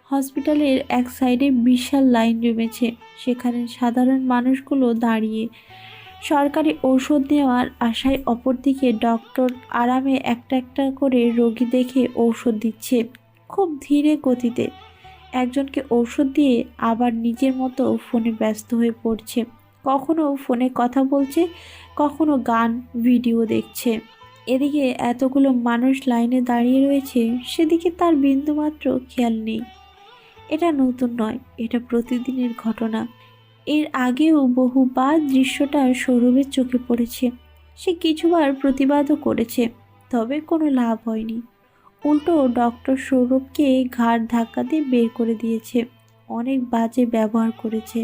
হসপিটালের এক সাইডে বিশাল লাইন জমেছে। সেখানে সাধারণ মানুষগুলো দাঁড়িয়ে সরকারি ঔষধ নেওয়ার আশায়। অপরদিকে ডক্টর আরামে একটা একটা করে রোগী দেখে ঔষধ দিচ্ছে, খুব ধীরে গতিতে। একজনকে ঔষধ দিয়ে আবার নিজের মতো ফোনে ব্যস্ত হয়ে পড়ছে। কখনো ফোনে কথা বলছে, কখনো গান ভিডিও দেখছে। এদিকে এতগুলো মানুষ লাইনে দাঁড়িয়ে রয়েছে, সেদিকে তার বিন্দুমাত্র খেয়াল নেই। এটা নতুন নয়, এটা প্রতিদিনের ঘটনা। এর আগেও বহুবার দৃশ্যটা সৌরভের চোখে পড়েছে। সে কিছুবার প্রতিবাদও করেছে, তবে কোনো লাভ হয়নি। উল্টো ডক্টর সৌরভকে ঘাড় ধাক্কা দিয়ে বের করে দিয়েছে, অনেক বাজে ব্যবহার করেছে।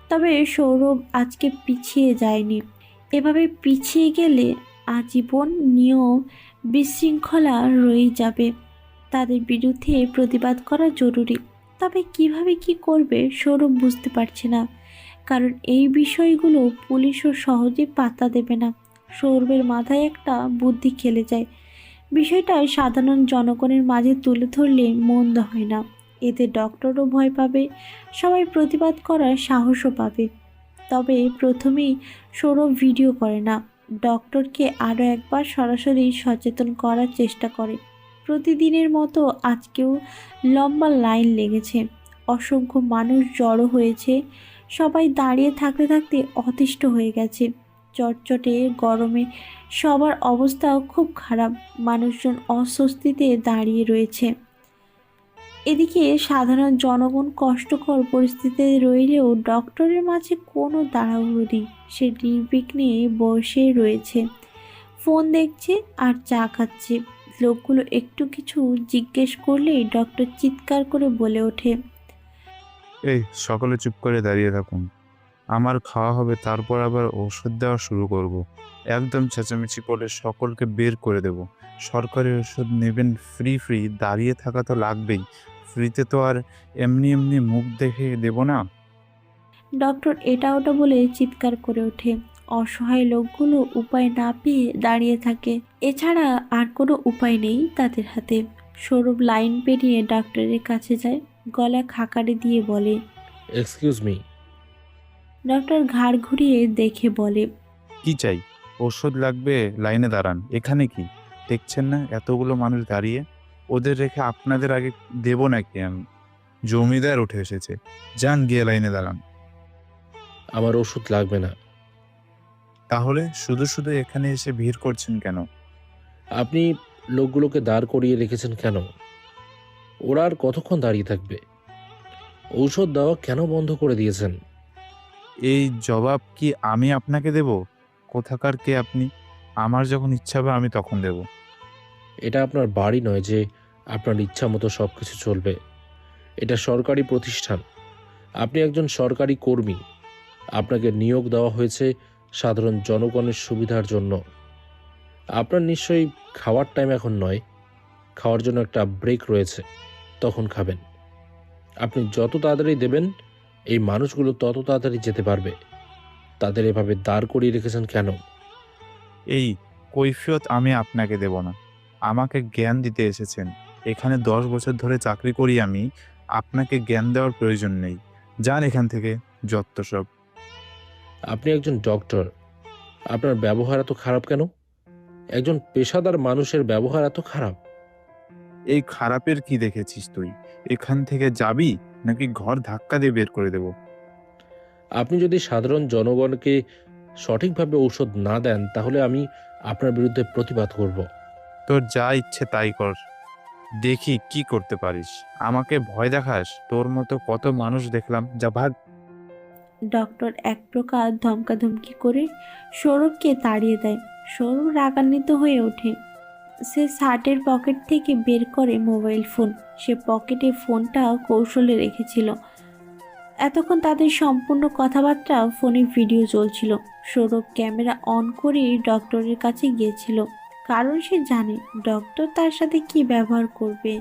তবে সৌরভ আজকে পিছিয়ে যায়নি। এভাবে পিছিয়ে গেলে আজীবন নিয়ম বিশৃঙ্খলা রয়ে যাবে। তাদের বিরুদ্ধে প্রতিবাদ করা জরুরি। তবে কিভাবে কি করবে সৌরভ বুঝতে পারছে না, কারণ এই বিষয়গুলো পুলিশও সহজে পাত্তা দেবে না। সৌরভের মাথায় একটা বুদ্ধি খেলে যায়। বিষয়টা সাধারণ জনগণের মাঝে তুলে ধরলে মন্দ হয় না। এতে ডক্টরও ভয় পাবে, সবাই প্রতিবাদ করার সাহসও পাবে। তবে প্রথমেই সৌরভ ভিডিও করে না, ডক্টরকে আরও একবার সরাসরি সচেতন করার চেষ্টা করে। প্রতিদিনের মতো আজকেও লম্বা লাইন লেগেছে, অসংখ্য মানুষ জড়ো হয়েছে। সবাই দাঁড়িয়ে থাকতে থাকতে অতিষ্ঠ হয়ে গেছে। চটচটে গরমে সবার অবস্থা খুব খারাপ, মানুষজন অস্বস্তিতে দাঁড়িয়ে রয়েছে। এদিকে সাধারণ জনগণ কষ্টকর পরিস্থিতিতে রইলেও ডক্টরের মাঝে কোনো তাড়াহুড়ো নেই। সে নির্বিঘ্নে বসে রয়েছে, ফোন দেখছে আর চা খাচ্ছে। লোকগুলো একটু কিছু জিজ্ঞেস করলেই ডক্টর চিৎকার করে বলে ওঠে, এই সকলে চুপ করে দাঁড়িয়ে থাকুন, আমার খাওয়া হবে, তারপর আবার ওষুধ দেওয়া শুরু করব। একদম চেঁচামেচি করে সকলকে বের করে দেব। সরকারি ওষুধ নেবেন ফ্রি ফ্রি, দাঁড়িয়ে থাকা তো লাগবেই। ফ্রিতে তো আর এমনি এমনি মুখ দেখে দেব না। ডক্টর এটা ওটা বলে চিৎকার করে ওঠে। অসহায় লোকগুলো উপায় না পেয়ে দাঁড়িয়ে থাকে, এছাড়া আর কোনো উপায় নেই তাদের হাতে। সৌরভ লাইন পেরিয়ে ডাক্তারের কাছে যায়, গলা খাকারি দিয়ে বলে, এক্সকিউজ মি। ডক্টর ঘাড় ঘুরিয়ে দেখে বলে, কি চাই? ওষুধ লাগবে, লাইনে দাঁড়ান। এখানে কি দেখছেন না এতগুলো মানুষ দাঁড়িয়ে? ওদের রেখে আপনাদের আগে দেব নাকি আমি? জমিদার উঠে এসেছে, যান গিয়ে লাইনে দাঁড়ান। আমার ওষুধ লাগবে না। তাহলে শুধু শুধু এখানে এসে ভিড় করছেন কেন? আপনি লোকগুলোকে দাঁড় করিয়ে রেখেছেন কেন? ওরা আর কতক্ষণ দাঁড়িয়ে থাকবে? ঔষধ দেওয়া কেন বন্ধ করে দিয়েছেন? এই জবাব কি আমি আপনাকে দেব? কোথাকার কে আপনি? আমার যখন ইচ্ছা হবে আমি তখন দেব। এটা আপনার বাড়ি নয় যে আপনার ইচ্ছা মতো সব কিছু চলবে। এটা সরকারি প্রতিষ্ঠান। আপনি একজন সরকারি কর্মী। আপনাকে নিয়োগ দেওয়া হয়েছে সাধারণ জনগণের সুবিধার জন্য। আপনার নিশ্চয়ই খাওয়ার টাইম এখন নয়, খাওয়ার জন্য একটা ব্রেক রয়েছে, তখন খাবেন। আপনি যত তাড়াতাড়ি দেবেন এই মানুষগুলো তত তাড়াতাড়ি যেতে পারবে। তাদের এভাবে দাঁড় করিয়ে রেখেছেন কেন? এই কৈফিয়ত আমি আপনাকে দেব না। আমাকে জ্ঞান দিতে এসেছেন। এখানে 10 বছর ধরে চাকরি করি আমি, আপনাকে জ্ঞান দেওয়ার প্রয়োজন নেই। যান এখান থেকে, যত সব। আপনি একজন ডক্টর, আপনার ব্যবহার এত খারাপ কেন? একজন পেশাদার মানুষের ব্যবহার এত খারাপ? এই খারাপের কি দেখেছিস তুই? এখান থেকে যাবি নাকি ঘর ধাক্কা দিয়ে বের করে দেব? আপনি যদি সাধারণ জনগণকে সঠিকভাবে ঔষধ না দেন তাহলে আমি আপনার বিরুদ্ধে প্রতিবাদ করব। তোর যা ইচ্ছে তাই কর, দেখি কি করতে পারিস। আমাকে ভয় দেখাস? তোর মতো কত মানুষ দেখলাম, যা ভাগ। ডক্টর এক প্রকার ধমকাধমকি করে সৌরভকে তাড়িয়ে দেয়। সৌরভ রাগান্বিত হয়ে ওঠে। সে শার্টের পকেট থেকে বের করে মোবাইল ফোন। সে পকেটে ফোনটা কৌশলে রেখেছিল। এতক্ষণ তাদের সম্পূর্ণ কথাবার্তা ফোনে ভিডিও চলছিল। সৌরভ ক্যামেরা অন করে ডক্টরের কাছে গিয়েছিল, কারণ সে জানে ডক্টর তার সাথে কি ব্যবহার করবে।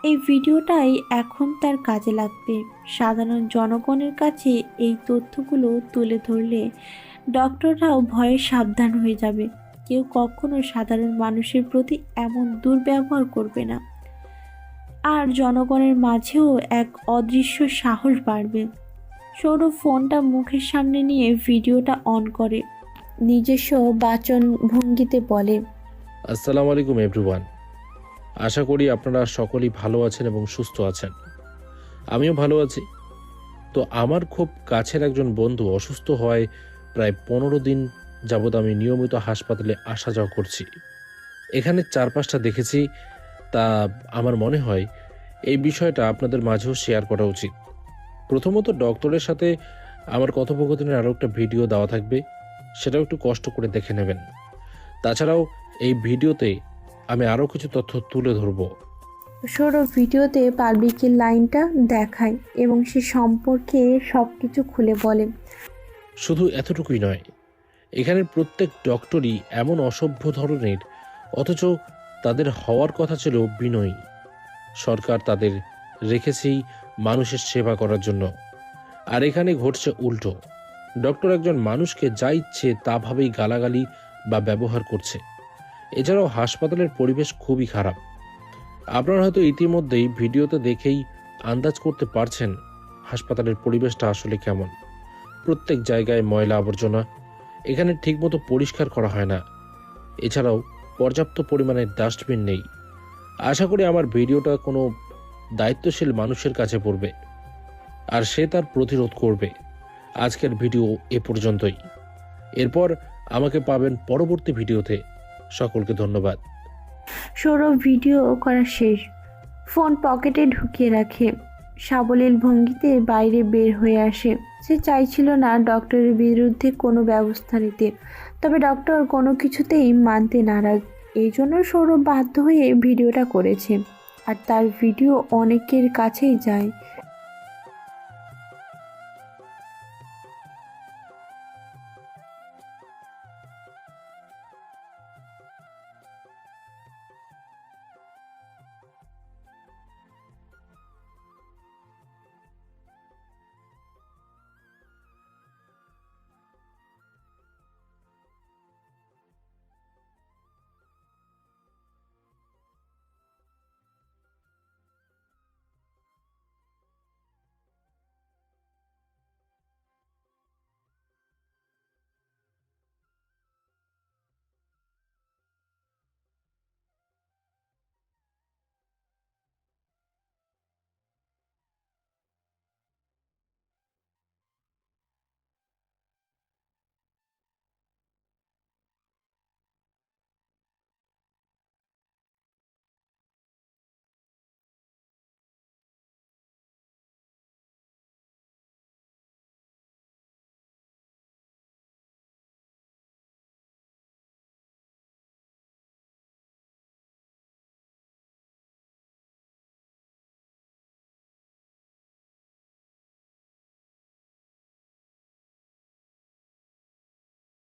এই ভিডিওটাই এখন তার কাজে লাগবে। সাধারণ জনগণের কাছে এই তথ্যগুলো তুলে ধরলে ডক্টররাও ভয়ে সাবধান হয়ে যাবে। কেউ কখনো সাধারণ মানুষের প্রতি এমন দুর্ব্যবহার করবে না, আর জনগণের মাঝেও এক অদৃশ্য সাহস বাড়বে। সৌরভ ফোনটা মুখের সামনে নিয়ে ভিডিওটা অন করে, নিজস্ব বাচন ভঙ্গিতে বলে, আসসালামু আলাইকুম এভরিওয়ান। আশা করি আপনারা সকলেই ভালো আছেন এবং সুস্থ আছেন। আমিও ভালো আছি। তো আমার খুব কাছের একজন বন্ধু অসুস্থ হয়, প্রায় 15 দিন যাবৎ আমি নিয়মিত হাসপাতালে আসা যাওয়া করছি। এখানে 4-5টা দেখেছি, তা আমার মনে হয় এই বিষয়টা আপনাদের মাঝেও শেয়ার করা উচিত। প্রথমত ডক্টরের সাথে আমার কথোপকথনের আরও একটা ভিডিও দেওয়া থাকবে, সেটাও একটু কষ্ট করে দেখে নেবেন। তাছাড়াও এই ভিডিওতে আমি আরও কিছু তথ্য তুলে ধরব। সৌরভ ভিডিওতে পালবিকের লাইনটা দেখায় এবং সে সম্পর্কে সব কিছু খুলে বলে। শুধু এতটুকুই নয়, এখানের প্রত্যেক ডক্টরই এমন অসভ্য ধরনের, অথচ তাদের হওয়ার কথা ছিল বিনয়ী। সরকার তাদের রেখেছেই মানুষের সেবা করার জন্য, আর এখানে ঘটছে উল্টো। ডক্টর একজন মানুষকে যা ইচ্ছে তা ভাবেই গালাগালি বা ব্যবহার করছে। এছাড়াও হাসপাতালের পরিবেশ খুবই খারাপ। আপনারা হয়তো ইতিমধ্যেই ভিডিওতে দেখেই আন্দাজ করতে পারছেন হাসপাতালের পরিবেশটা আসলে কেমন। প্রত্যেক জায়গায় ময়লা আবর্জনা, এখানে ঠিকমতো পরিষ্কার করা হয় না। এছাড়াও পর্যাপ্ত পরিমাণে ডাস্টবিন নেই। আশা করি আমার ভিডিওটা কোনো দায়িত্বশীল মানুষের কাছে পড়বে, আর সে তার প্রতিরোধ করবে। আজকের ভিডিও এ পর্যন্তই। এরপর আমাকে পাবেন পরবর্তী ভিডিওতে। সকলকে ধন্যবাদ। সৌরভ ভিডিও করা শেষ, ফোন পকেটে ঢুকিয়ে রাখে, সাবলীল ভঙ্গিতে বাইরে বের হয়ে আসে। সে চাইছিল না ডক্টরের বিরুদ্ধে কোনো ব্যবস্থা নিতে, তবে ডক্টর কোনো কিছুতেই মানতে নারাজ। এই জন্য সৌরভ বাধ্য হয়ে ভিডিওটা করেছে, আর তার ভিডিও অনেকের কাছেই যায়।